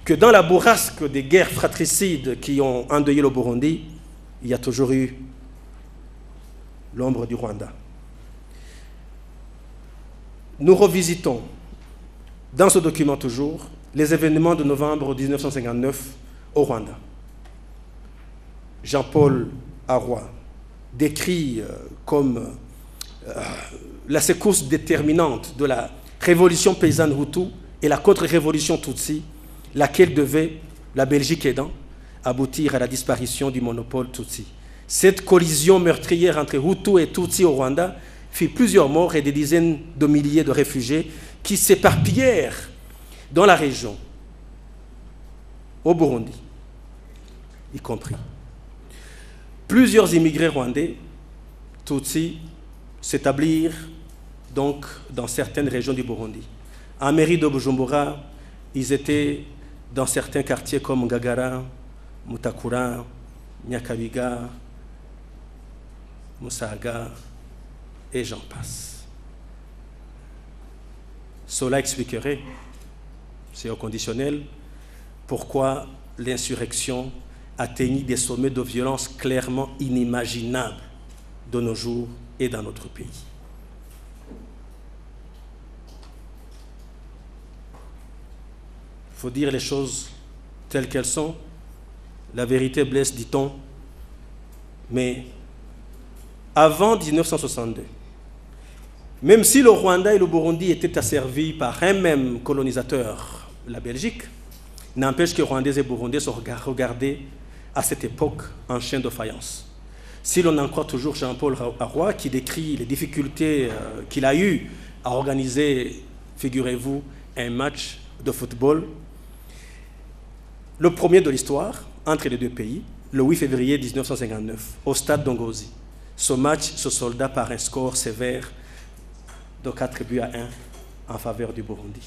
que dans la bourrasque des guerres fratricides qui ont endeuillé le Burundi, il y a toujours eu l'ombre du Rwanda. Nous revisitons, dans ce document toujours, les événements de novembre 1959 au Rwanda. Jean-Paul Aroy décrit comme la secousse déterminante de la révolution paysanne Hutu et la contre-révolution Tutsi, laquelle devait, la Belgique aidant, aboutir à la disparition du monopole Tutsi. Cette collision meurtrière entre Hutu et Tutsi au Rwanda fit plusieurs morts et des dizaines de milliers de réfugiés qui s'éparpillèrent dans la région, au Burundi, y compris. Plusieurs immigrés rwandais, Tutsi, s'établirent donc dans certaines régions du Burundi. En mairie de Bujumbura, ils étaient dans certains quartiers comme Ngagara, Mutakura, Nyakabiga, Musaga, et j'en passe. Cela expliquerait, c'est au conditionnel, pourquoi l'insurrection atteignit des sommets de violence clairement inimaginables de nos jours et dans notre pays. Il faut dire les choses telles qu'elles sont. La vérité blesse, dit-on, mais avant 1962, même si le Rwanda et le Burundi étaient asservis par un même colonisateur, la Belgique, n'empêche que Rwandais et Burundais se regardaient à cette époque en chien de faïence. Si l'on en croit toujours Jean-Paul Aroy, qui décrit les difficultés qu'il a eues à organiser, figurez-vous, un match de football, le premier de l'histoire, entre les deux pays, le 8 février 1959, au stade d'Ongozi. Ce match se solda par un score sévère de 4-1 en faveur du Burundi.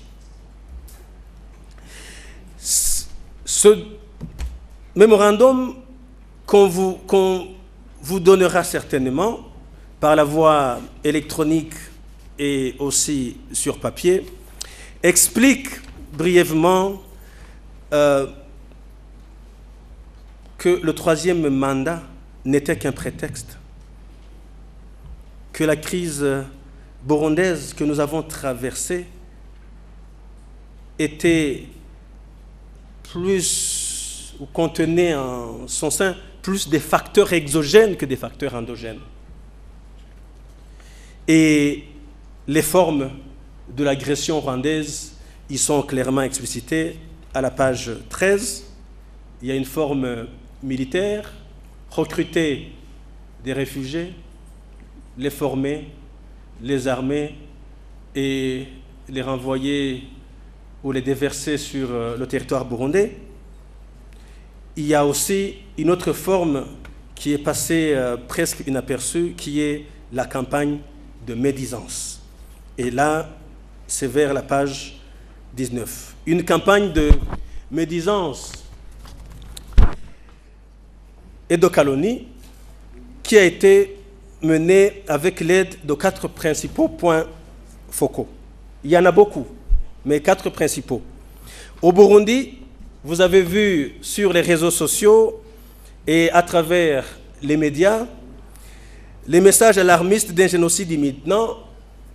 Ce mémorandum qu'on vous donnera certainement par la voie électronique et aussi sur papier explique brièvement que le troisième mandat n'était qu'un prétexte, que la crise burundaise que nous avons traversée était plus, ou contenait en son sein plus des facteurs exogènes que des facteurs endogènes. Et les formes de l'agression rwandaise y sont clairement explicitées. À la page 13, il y a une forme militaire, recruter des réfugiés, les former, les armer et les renvoyer ou les déverser sur le territoire burundais. Il y a aussi une autre forme qui est passée presque inaperçue, qui est la campagne de médisance. Et là, c'est vers la page 19. Une campagne de médisance et de calomnie qui a été menée avec l'aide de 4 principaux points focaux. Il y en a beaucoup, mais 4 principaux. Au Burundi, vous avez vu sur les réseaux sociaux et à travers les médias les messages alarmistes d'un génocide imminent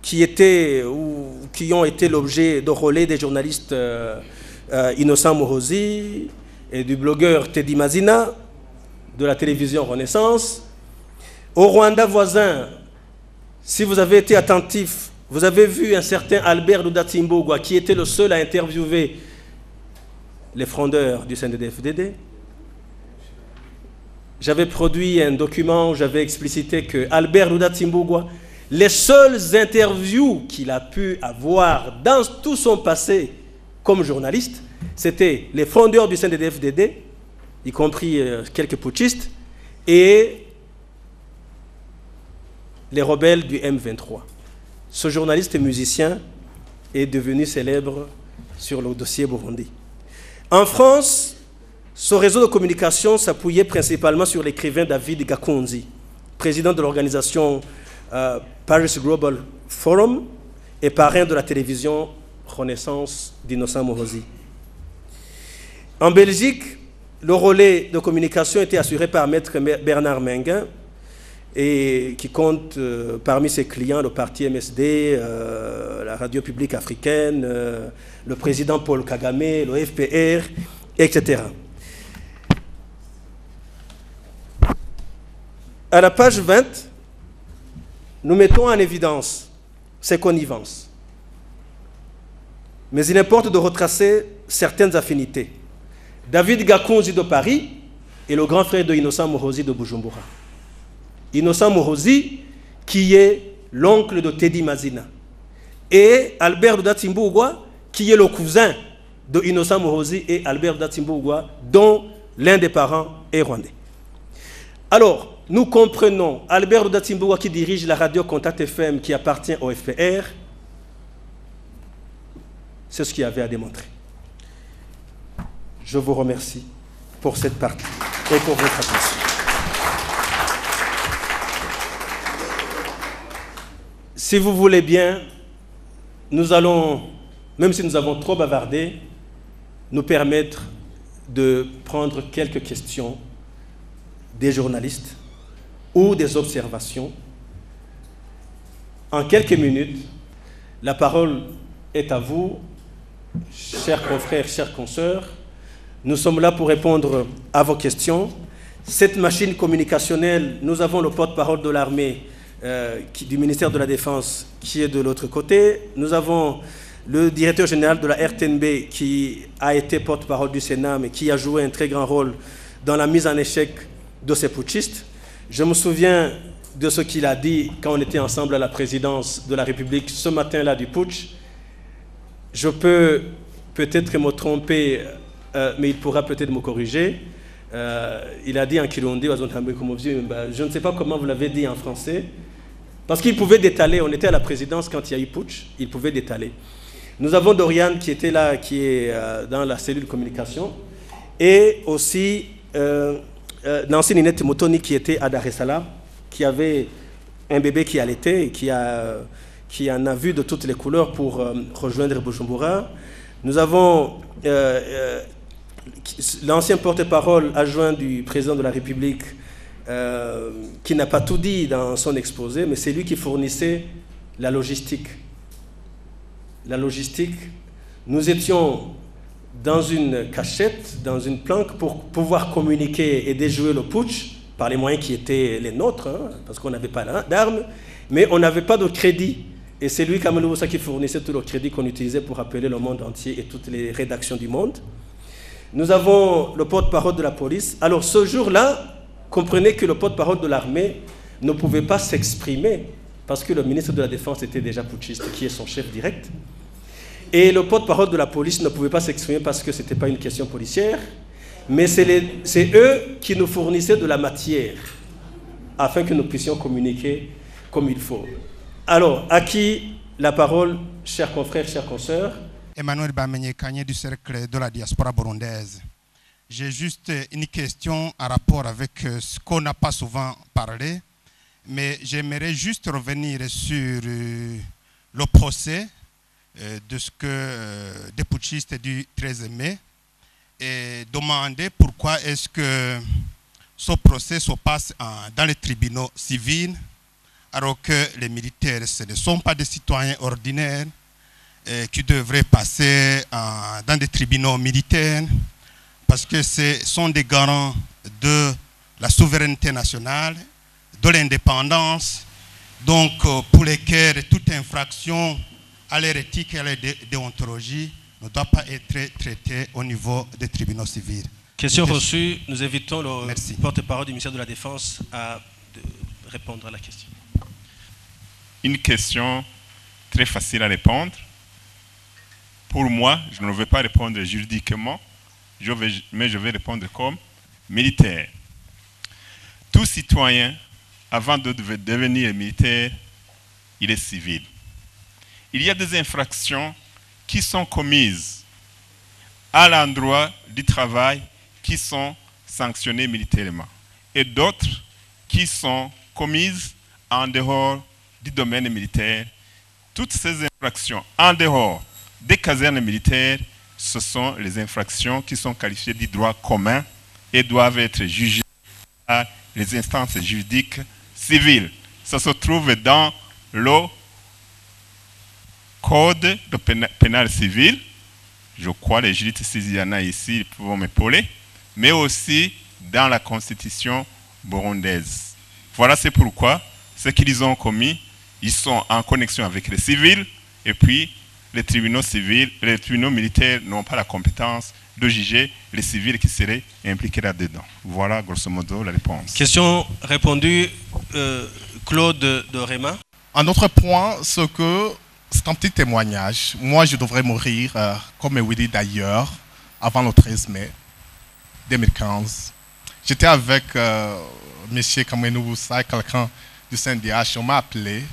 qui ont été l'objet de relais des journalistes Innocent Muhozi, et du blogueur Teddy Mazina de la télévision Renaissance. Au Rwanda voisin, si vous avez été attentif, vous avez vu un certain Albert Ludatsimbugwa qui était le seul à interviewer les frondeurs du CNDD-FDD. J'avais produit un document où j'avais explicité que Albert Ludatsimbugwa, les seules interviews qu'il a pu avoir dans tout son passé comme journaliste, c'était les frondeurs du CNDD-FDD, y compris quelques putschistes, et les rebelles du M23. Ce journaliste et musicien est devenu célèbre sur le dossier Burundi. En France, ce réseau de communication s'appuyait principalement sur l'écrivain David Gakunzi, président de l'organisation Paris Global Forum et parrain de la télévision Renaissance d'Innocent Muhozi. En Belgique, le relais de communication était assuré par Maître Bernard Menguin, et qui compte parmi ses clients le parti MSD, la radio publique africaine, le président Paul Kagame, le FPR, etc. À la page 20, nous mettons en évidence ces connivences. Mais il importe de retracer certaines affinités. David Gakunzi de Paris est le grand frère de Innocent Muhozi de Bujumbura. Innocent Muhozi, qui est l'oncle de Teddy Mazina. Et Albert Ludatsimbugwa, qui est le cousin de Innocent Muhozi et Albert Ludatsimbugwa, dont l'un des parents est rwandais. Alors, nous comprenons Albert Ludatsimbugwa qui dirige la radio Contact FM qui appartient au FPR. C'est ce qu'il y avait à démontrer. Je vous remercie pour cette partie et pour votre attention. Si vous voulez bien, nous allons, même si nous avons trop bavardé, nous permettre de prendre quelques questions des journalistes ou des observations. En quelques minutes, la parole est à vous, chers confrères, chères consoeurs. Nous sommes là pour répondre à vos questions. Cette machine communicationnelle, nous avons le porte-parole de l'armée du ministère de la Défense qui est de l'autre côté. Nous avons le directeur général de la RTNB qui a été porte-parole du Sénat mais qui a joué un très grand rôle dans la mise en échec de ces putschistes. Je me souviens de ce qu'il a dit quand on était ensemble à la présidence de la République ce matin-là du putsch. Je peux peut-être me tromper, mais il pourra peut-être me corriger. Il a dit en Kirundi, je ne sais pas comment vous l'avez dit en français, parce qu'il pouvait détaler. On était à la présidence quand il y a eu putsch, il pouvait détaler. Nous avons Dorian qui était là, qui est dans la cellule communication, et aussi Nancy Ninette Motoni qui était à Dar es Salaam, qui avait un bébé qui allaitait et qui en a vu de toutes les couleurs pour rejoindre Bujumbura. Nous avons l'ancien porte-parole adjoint du président de la République qui n'a pas tout dit dans son exposé, mais c'est lui qui fournissait la logistique. La logistique, nous étions dans une cachette, dans une planque pour pouvoir communiquer et déjouer le putsch par les moyens qui étaient les nôtres, hein, parce qu'on n'avait pas d'armes, mais on n'avait pas de crédit. Et c'est lui, Kamel Moussa, qui fournissait tout le crédit qu'on utilisait pour appeler le monde entier et toutes les rédactions du monde. Nous avons le porte-parole de la police. Alors ce jour-là, comprenez que le porte-parole de l'armée ne pouvait pas s'exprimer parce que le ministre de la Défense était déjà putschiste, qui est son chef direct. Et le porte-parole de la police ne pouvait pas s'exprimer parce que ce n'était pas une question policière, mais c'est eux qui nous fournissaient de la matière afin que nous puissions communiquer comme il faut. Alors, à qui la parole, chers confrères, chères consoeurs? Emmanuel Bamenye-Kanye du Cercle de la diaspora burundaise. J'ai juste une question en rapport avec ce qu'on n'a pas souvent parlé, mais j'aimerais juste revenir sur le procès de ce que des putschistes du 13 mai et demander pourquoi est-ce que ce procès se passe dans les tribunaux civils alors que les militaires ce ne sont pas des citoyens ordinaires qui devraient passer dans des tribunaux militaires parce que ce sont des garants de la souveraineté nationale, de l'indépendance, donc pour lesquels toute infraction à leur éthique et à leur déontologie ne doit pas être traitée au niveau des tribunaux civils. Question reçue. Nous invitons le porte-parole du ministère de la Défense à répondre à la question. Une question très facile à répondre. Pour moi, je ne vais pas répondre juridiquement, mais je vais répondre comme militaire. Tout citoyen, avant de devenir militaire, il est civil. Il y a des infractions qui sont commises à l'endroit du travail qui sont sanctionnées militairement et d'autres qui sont commises en dehors du domaine militaire. Toutes ces infractions en dehors des casernes militaires, ce sont les infractions qui sont qualifiées du droit commun et doivent être jugées par les instances juridiques civiles. Ça se trouve dans le Code pénal civil. Je crois les juristes, s'il y en a ici, ils peuvent m'épauler, mais aussi dans la Constitution burundaise. Voilà, c'est pourquoi ce qu'ils ont commis, ils sont en connexion avec les civils, et puis les tribunaux civils, les tribunaux militaires n'ont pas la compétence de juger les civils qui seraient impliqués là-dedans. Voilà, grosso modo, la réponse. Question répondue, Claude de Réma. Un autre point, c'est que c'est un petit témoignage. Moi, je devrais mourir, comme Willy d'ailleurs, avant le 13 mai 2015. J'étais avec M. Kamwenou Boussa, quelqu'un du CNDH, on m'a appelé,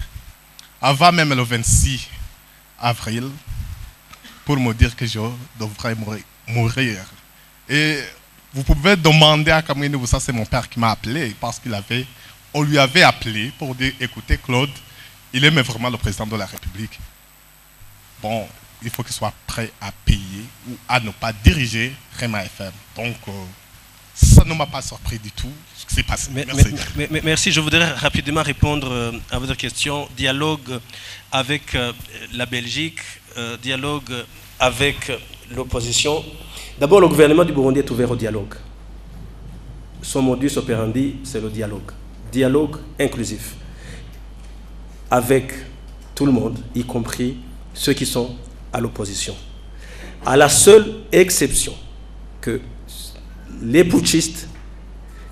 avant même le 26 avril, pour me dire que je devrais mourir. Et vous pouvez demander à Kamwenou Boussa, c'est mon père qui m'a appelé, parce on lui avait appelé pour dire, écoutez Claude, il aimait vraiment le président de la République. Bon, il faut qu'il soit prêt à payer ou à ne pas diriger Réma FM. Donc, ça ne m'a pas surpris du tout ce qui s'est passé. Merci. Merci. Je voudrais rapidement répondre à votre question. Dialogue avec la Belgique, dialogue avec l'opposition. D'abord, le gouvernement du Burundi est ouvert au dialogue. Son modus operandi, c'est le dialogue. Dialogue inclusif. Avec tout le monde, y compris ceux qui sont à l'opposition. À la seule exception que les putschistes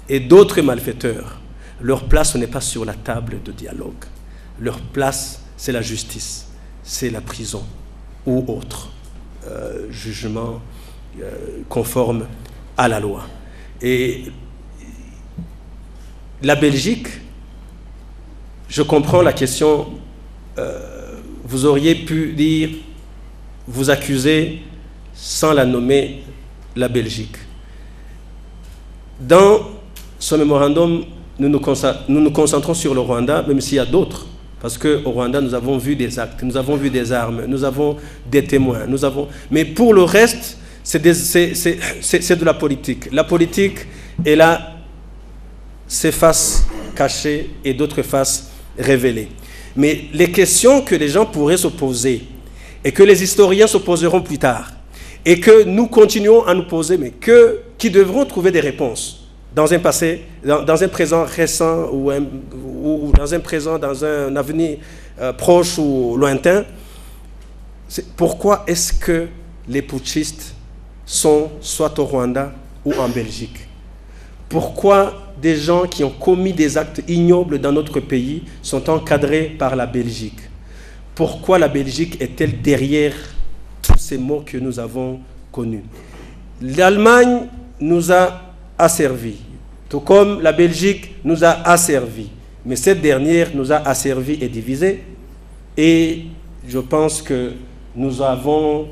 et d'autres malfaiteurs, leur place n'est pas sur la table de dialogue. Leur place, c'est la justice, c'est la prison ou autre jugement conforme à la loi. Et la Belgique, je comprends la question, vous auriez pu dire, vous accuser sans la nommer la Belgique. Dans ce mémorandum, nous nous concentrons sur le Rwanda, même s'il y a d'autres, parce qu'au Rwanda, nous avons vu des actes, nous avons vu des armes, nous avons des témoins, mais pour le reste, c'est de la politique. La politique est là, ses faces cachées et d'autres faces révélées. Mais les questions que les gens pourraient se poser et que les historiens se poseront plus tard et que nous continuons à nous poser, mais qui devront trouver des réponses dans un passé, dans un présent récent ou dans un présent, dans un avenir proche ou lointain. Pourquoi est-ce que les putschistes sont soit au Rwanda ou en Belgique? Pourquoi des gens qui ont commis des actes ignobles dans notre pays sont encadrés par la Belgique? Pourquoi la Belgique est-elle derrière tous ces maux que nous avons connus? L'Allemagne nous a asservis, tout comme la Belgique nous a asservis. Mais cette dernière nous a asservis et divisés. Et je pense que nous avons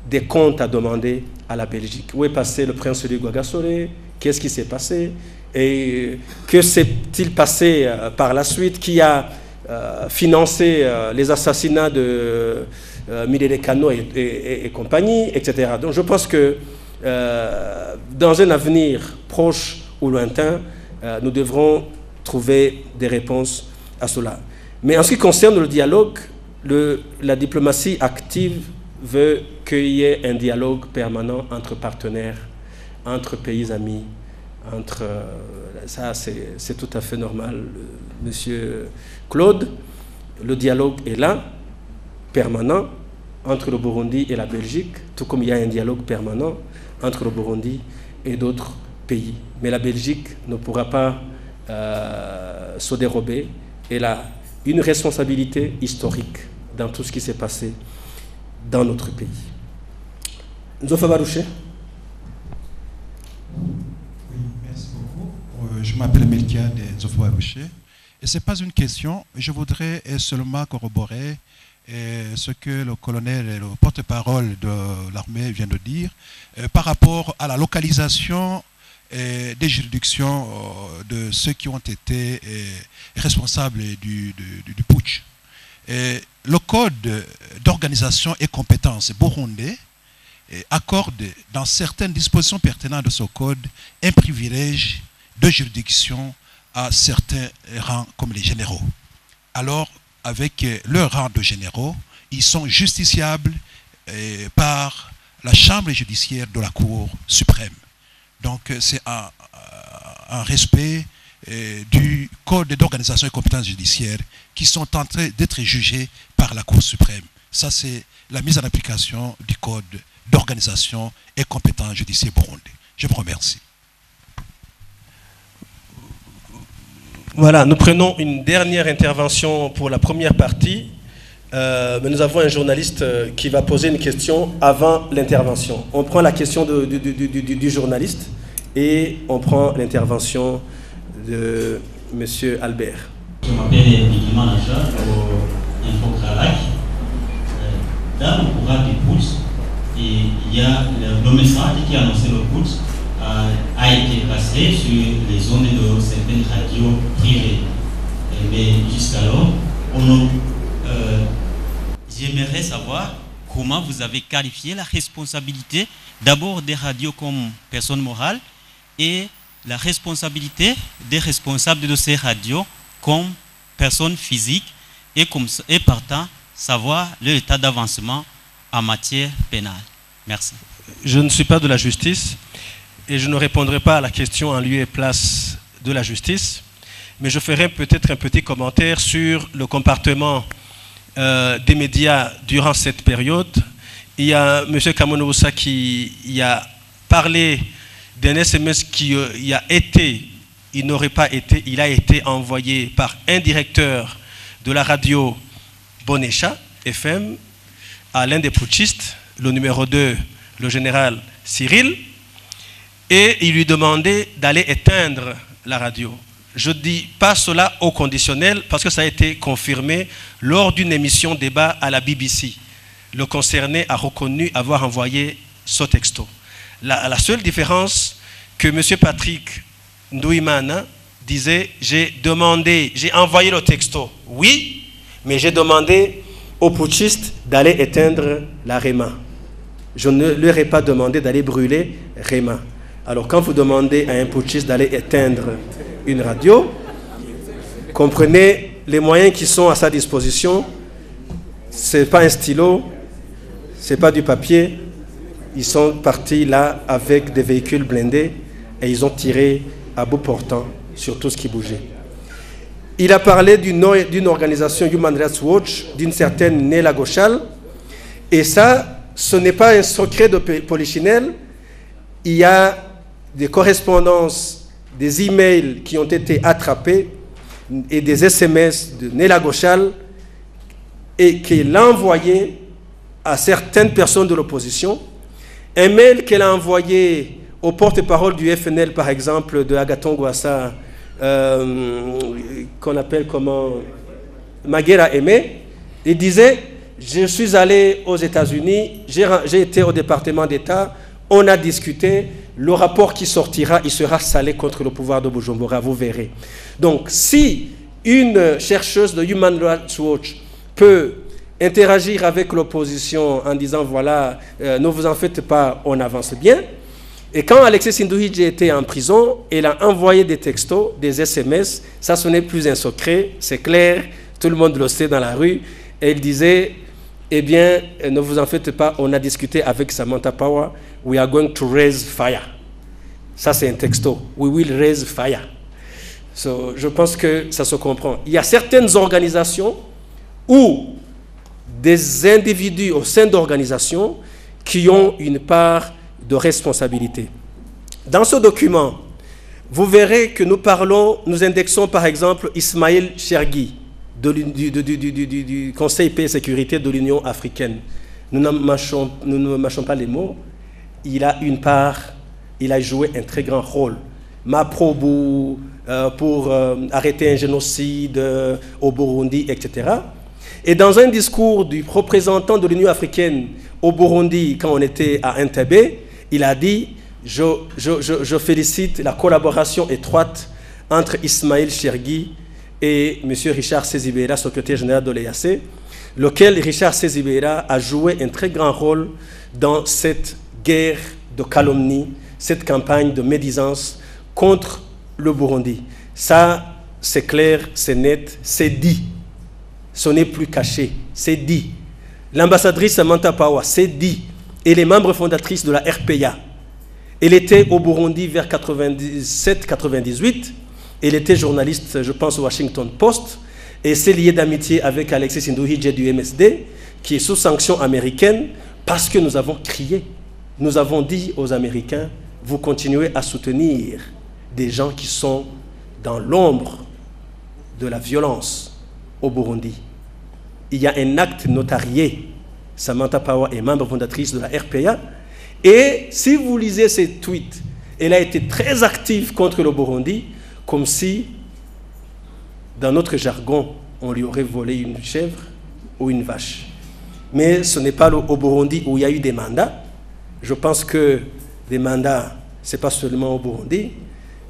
des comptes à demander à la Belgique. Où est passé le prince de Rwagasore? Qu'est-ce qui s'est passé? Et que s'est-il passé par la suite? Qui a financé les assassinats de Milele Kano et compagnie, etc. Donc je pense que dans un avenir proche ou lointain, nous devrons trouver des réponses à cela. Mais en ce qui concerne le dialogue, la diplomatie active veut qu'il y ait un dialogue permanent entre partenaires entre pays amis, ça c'est tout à fait normal. Monsieur Claude, le dialogue est là, permanent, entre le Burundi et la Belgique, tout comme il y a un dialogue permanent entre le Burundi et d'autres pays. Mais la Belgique ne pourra pas se dérober. Elle a une responsabilité historique dans tout ce qui s'est passé dans notre pays. Nzofa Barouché. Oui, merci beaucoup. Je m'appelle Melchiane Nzofa Barouché. Et ce n'est pas une question, je voudrais seulement corroborer ce que le colonel et le porte-parole de l'armée vient de dire par rapport à la localisation des juridictions de ceux qui ont été responsables du putsch. Le code d'organisation et compétences burundais accorde dans certaines dispositions pertinentes de ce code un privilège de juridiction à certains rangs comme les généraux. Alors, avec leur rang de généraux, ils sont justiciables par la chambre judiciaire de la Cour suprême. Donc, c'est un respect du code d'organisation et compétences judiciaires qui sont en train d'être jugés par la Cour suprême. Ça, c'est la mise en application du code d'organisation et compétences judiciaires burundais. Je vous remercie. Voilà, nous prenons une dernière intervention pour la première partie, mais nous avons un journaliste qui va poser une question avant l'intervention. On prend la question du journaliste et on prend l'intervention de M. Albert. Je m'appelle Billy Manager au Infocralac. Dans le programme du putsch, il y a le message qui a annoncé le putsch a été passé sur les ondes de certaines radios privées. Mais jusqu'alors, j'aimerais savoir comment vous avez qualifié la responsabilité d'abord des radios comme personnes morales et la responsabilité des responsables de ces radios comme personnes physiques et partant savoir l'état d'avancement en matière pénale. Merci. Je ne suis pas de la justice et je ne répondrai pas à la question en lieu et place de la justice, mais je ferai peut-être un petit commentaire sur le comportement des médias durant cette période. Il y a M. Kamonoussa qui a parlé d'un SMS qui il a été envoyé par un directeur de la radio Bonécha FM à l'un des putschistes, le numéro 2, le général Cyril, et il lui demandait d'aller éteindre la radio. Je ne dis pas cela au conditionnel parce que ça a été confirmé lors d'une émission débat à la BBC. Le concerné a reconnu avoir envoyé ce texto. La seule différence que M. Patrick Ndouimana disait, j'ai envoyé le texto, oui, mais j'ai demandé aux putschistes d'aller éteindre la REMA. Je ne leur ai pas demandé d'aller brûler REMA. Alors quand vous demandez à un putschiste d'aller éteindre une radio, comprenez les moyens qui sont à sa disposition. Ce n'est pas un stylo, ce n'est pas du papier. Ils sont partis là avec des véhicules blindés et ils ont tiré à bout portant sur tout ce qui bougeait. Il a parlé d'une organisation Human Rights Watch, d'une certaine Néla Gochal, et ça, ce n'est pas un secret de Polichinelle. Il y a des correspondances, des emails qui ont été attrapés et des SMS de Néla Gochal et qu'elle a envoyé à certaines personnes de l'opposition. Un mail qu'elle a envoyé au porte-parole du FNL, par exemple, de Agathon Gwassa, qu'on appelle comment Maguera Aimé. Il disait, je suis allé aux États-Unis, j'ai été au département d'État, on a discuté, le rapport qui sortira, il sera salé contre le pouvoir de Bujumbura, vous verrez. Donc, si une chercheuse de Human Rights Watch peut interagir avec l'opposition en disant, voilà, ne vous en faites pas, on avance bien. Et quand Alexis Sinduhidji était en prison, elle a envoyé des textos, des SMS, ça ce n'est plus un secret, c'est clair, tout le monde le sait dans la rue, et elle disait, eh bien, ne vous en faites pas, on a discuté avec Samantha Power, we are going to raise fire. Ça, c'est un texto. We will raise fire. So, je pense que ça se comprend. Il y a certaines organisations ou des individus au sein d'organisations qui ont une part de responsabilité. Dans ce document, vous verrez que nous indexons par exemple Ismail Chergui du Conseil paix et sécurité de l'Union africaine. Nous ne mâchons pas les mots. Il a une part, il a joué un très grand rôle. Maprobu pour arrêter un génocide au Burundi, etc. Et dans un discours du représentant de l'Union africaine au Burundi, quand on était à Entebbe, il a dit « Je félicite la collaboration étroite entre Ismail Chergui et M. Richard Sezibera, secrétaire général de l'EAC, lequel Richard Sezibera a joué un très grand rôle dans cette guerre de calomnie, cette campagne de médisance contre le Burundi. » Ça, c'est clair, c'est net, c'est dit. Ce n'est plus caché, c'est dit. L'ambassadrice Samantha Power, c'est dit. Et les membres fondatrices de la RPA. Elle était au Burundi vers 97-98. Elle était journaliste, je pense, au Washington Post. Et s'est liée d'amitié avec Alexis Nduhije du MSD, qui est sous sanction américaine, parce que nous avons crié. Nous avons dit aux Américains, vous continuez à soutenir des gens qui sont dans l'ombre de la violence au Burundi. Il y a un acte notarié. Samantha Power est membre fondatrice de la RPA. Et si vous lisez ses tweets, elle a été très active contre le Burundi, comme si, dans notre jargon, on lui aurait volé une chèvre ou une vache. Mais ce n'est pas au Burundi où il y a eu des mandats. Je pense que des mandats, ce n'est pas seulement au Burundi,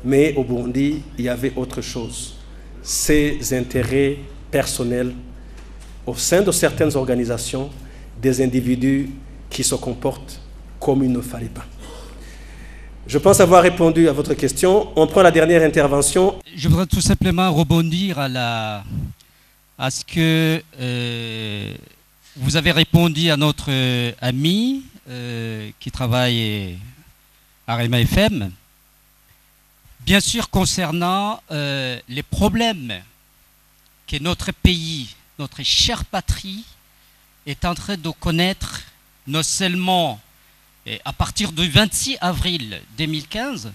mais au Burundi, il y avait autre chose. Ces intérêts personnels au sein de certaines organisations, des individus qui se comportent comme il ne fallait pas. Je pense avoir répondu à votre question. On prend la dernière intervention. Je voudrais tout simplement rebondir à ce que vous avez répondu à notre ami qui travaille à Rema FM. Bien sûr, concernant les problèmes que notre pays, notre chère patrie, est en train de connaître, non seulement à partir du 26 avril 2015,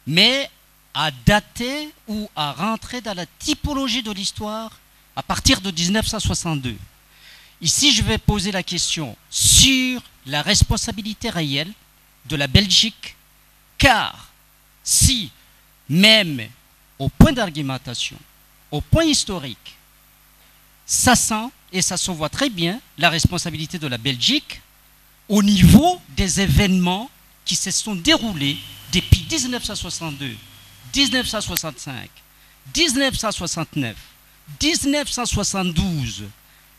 mais à dater ou à rentrer dans la typologie de l'histoire à partir de 1962. Ici, je vais poser la question sur la responsabilité réelle de la Belgique, car si, même au point d'argumentation, au point historique, ça sent et ça se voit très bien la responsabilité de la Belgique au niveau des événements qui se sont déroulés depuis 1962, 1965, 1969, 1972,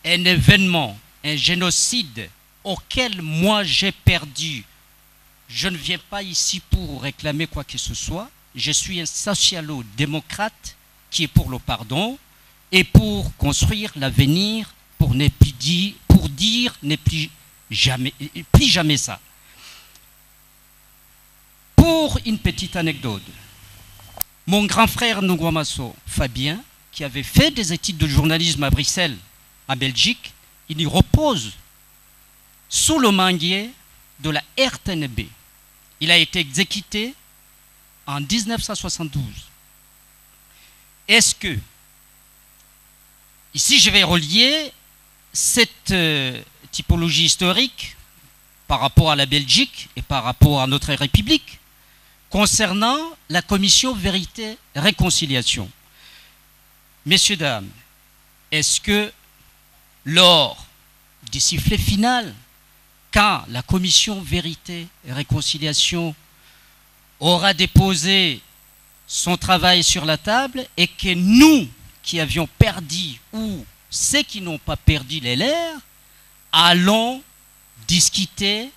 un événement, un génocide auquel moi j'ai perdu. Je ne viens pas ici pour réclamer quoi que ce soit. Je suis un socialo-démocrate qui est pour le pardon et pour construire l'avenir, pour dire ne plus jamais ça. Pour une petite anecdote, mon grand frère Ngwamaso, Fabien, qui avait fait des études de journalisme à Bruxelles, en Belgique, il y repose sous le manguier de la RTNB. Il a été exécuté en 1972. Est-ce que, ici je vais relier cette typologie historique par rapport à la Belgique et par rapport à notre République concernant la commission Vérité Réconciliation. Messieurs, dames, est-ce que lors du sifflet final, quand la commission Vérité et Réconciliation aura déposé son travail sur la table et que nous qui avions perdu ou ceux qui n'ont pas perdu les leurs, allons discuter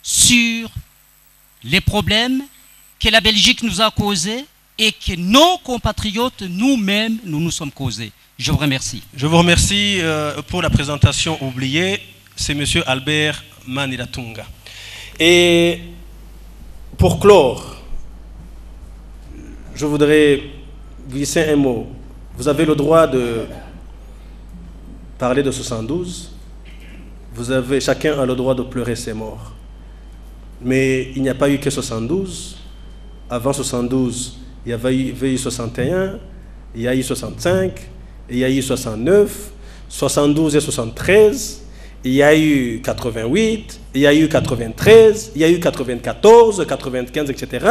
sur les problèmes que la Belgique nous a causés et que nos compatriotes, nous-mêmes, nous sommes causés. Je vous remercie. Je vous remercie pour la présentation oubliée. C'est M. Albert Maniratunga. Et pour clore je voudrais glisser un mot. Vous avez le droit de parler de 72. Chacun a le droit de pleurer ses morts. Mais il n'y a pas eu que 72. Avant 72, il y avait eu 61, il y a eu 65, il y a eu 69, 72 et 73, il y a eu 88, il y a eu 93, il y a eu 94, 95, etc.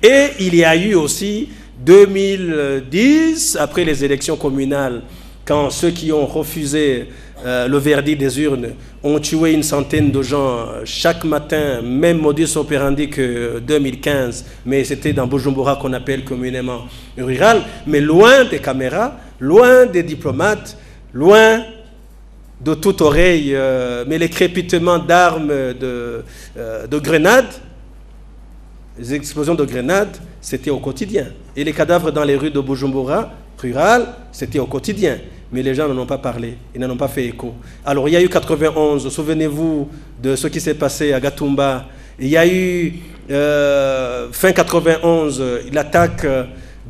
Et il y a eu aussi 2010, après les élections communales, quand ceux qui ont refusé le verdict des urnes ont tué une centaine de gens chaque matin, même modus operandi que 2015, mais c'était dans Bujumbura qu'on appelle communément rural, mais loin des caméras, loin des diplomates, loin de toute oreille, mais les crépitements d'armes, de grenades, les explosions de grenades, c'était au quotidien. Et les cadavres dans les rues de Bujumbura, rural, c'était au quotidien. Mais les gens n'en ont pas parlé, ils n'en ont pas fait écho. Alors il y a eu 91, souvenez-vous de ce qui s'est passé à Gatumba. Il y a eu, fin 91, l'attaque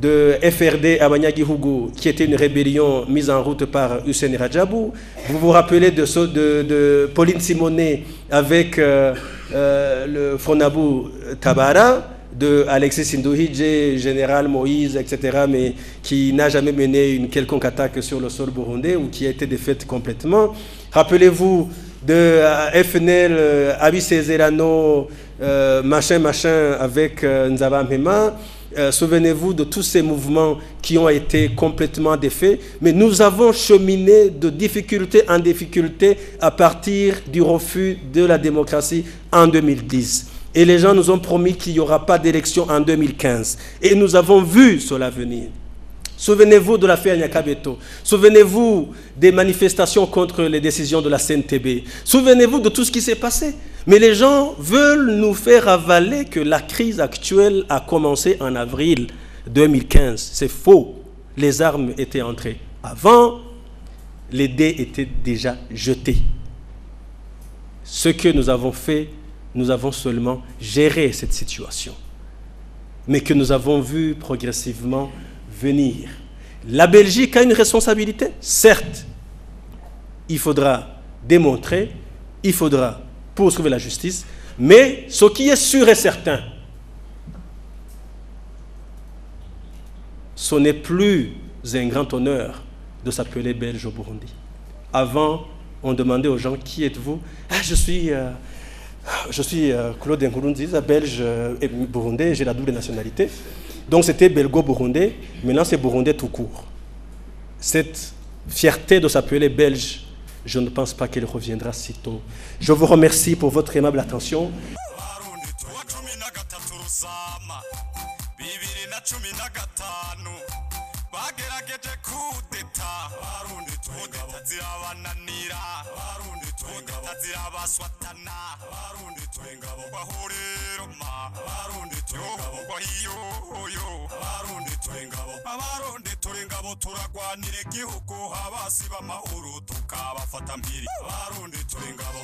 de FRD à Banyagihugu, qui était une rébellion mise en route par Hussein Radjabou. Vous vous rappelez de Pauline Simonet avec le Fronabou Tabara, de Alexis Sinduhije, Général Moïse, etc., mais qui n'a jamais mené une quelconque attaque sur le sol burundais ou qui a été défaite complètement. Rappelez-vous de FNL, Abi Cézerano, machin, avec Nzaba Mpema. Souvenez-vous de tous ces mouvements qui ont été complètement défaits, mais nous avons cheminé de difficulté en difficulté à partir du refus de la démocratie en 2010. Et les gens nous ont promis qu'il n'y aura pas d'élection en 2015. Et nous avons vu cela venir. Souvenez-vous de l'affaire Nyakabeto. Souvenez-vous des manifestations contre les décisions de la CNTB. Souvenez-vous de tout ce qui s'est passé. Mais les gens veulent nous faire avaler que la crise actuelle a commencé en avril 2015. C'est faux. Les armes étaient entrées. Avant, les dés étaient déjà jetés. Ce que nous avons fait, nous avons seulement géré cette situation, mais que nous avons vu progressivement venir. La Belgique a une responsabilité, certes. Il faudra démontrer, il faudra poursuivre la justice, mais ce qui est sûr et certain, ce n'est plus un grand honneur de s'appeler Belge au Burundi. Avant, on demandait aux gens, qui êtes-vous? Ah, je suis Claude Nkurunziza, belge et burundais, j'ai la double nationalité. Donc c'était belgo-burundais, maintenant c'est burundais tout court. Cette fierté de s'appeler belge, je ne pense pas qu'elle reviendra si tôt. Je vous remercie pour votre aimable attention. bagerageje kudeta barundi twengabo zirabananira barundi twengabo zirabaswatana barundi twengabo bahuriro ma barundi twengabo bahiyo yo barundi twengabo abarundi twengabo turagwanira igihugu abasi b'amahoro tukabafata mpiri barundi twengabo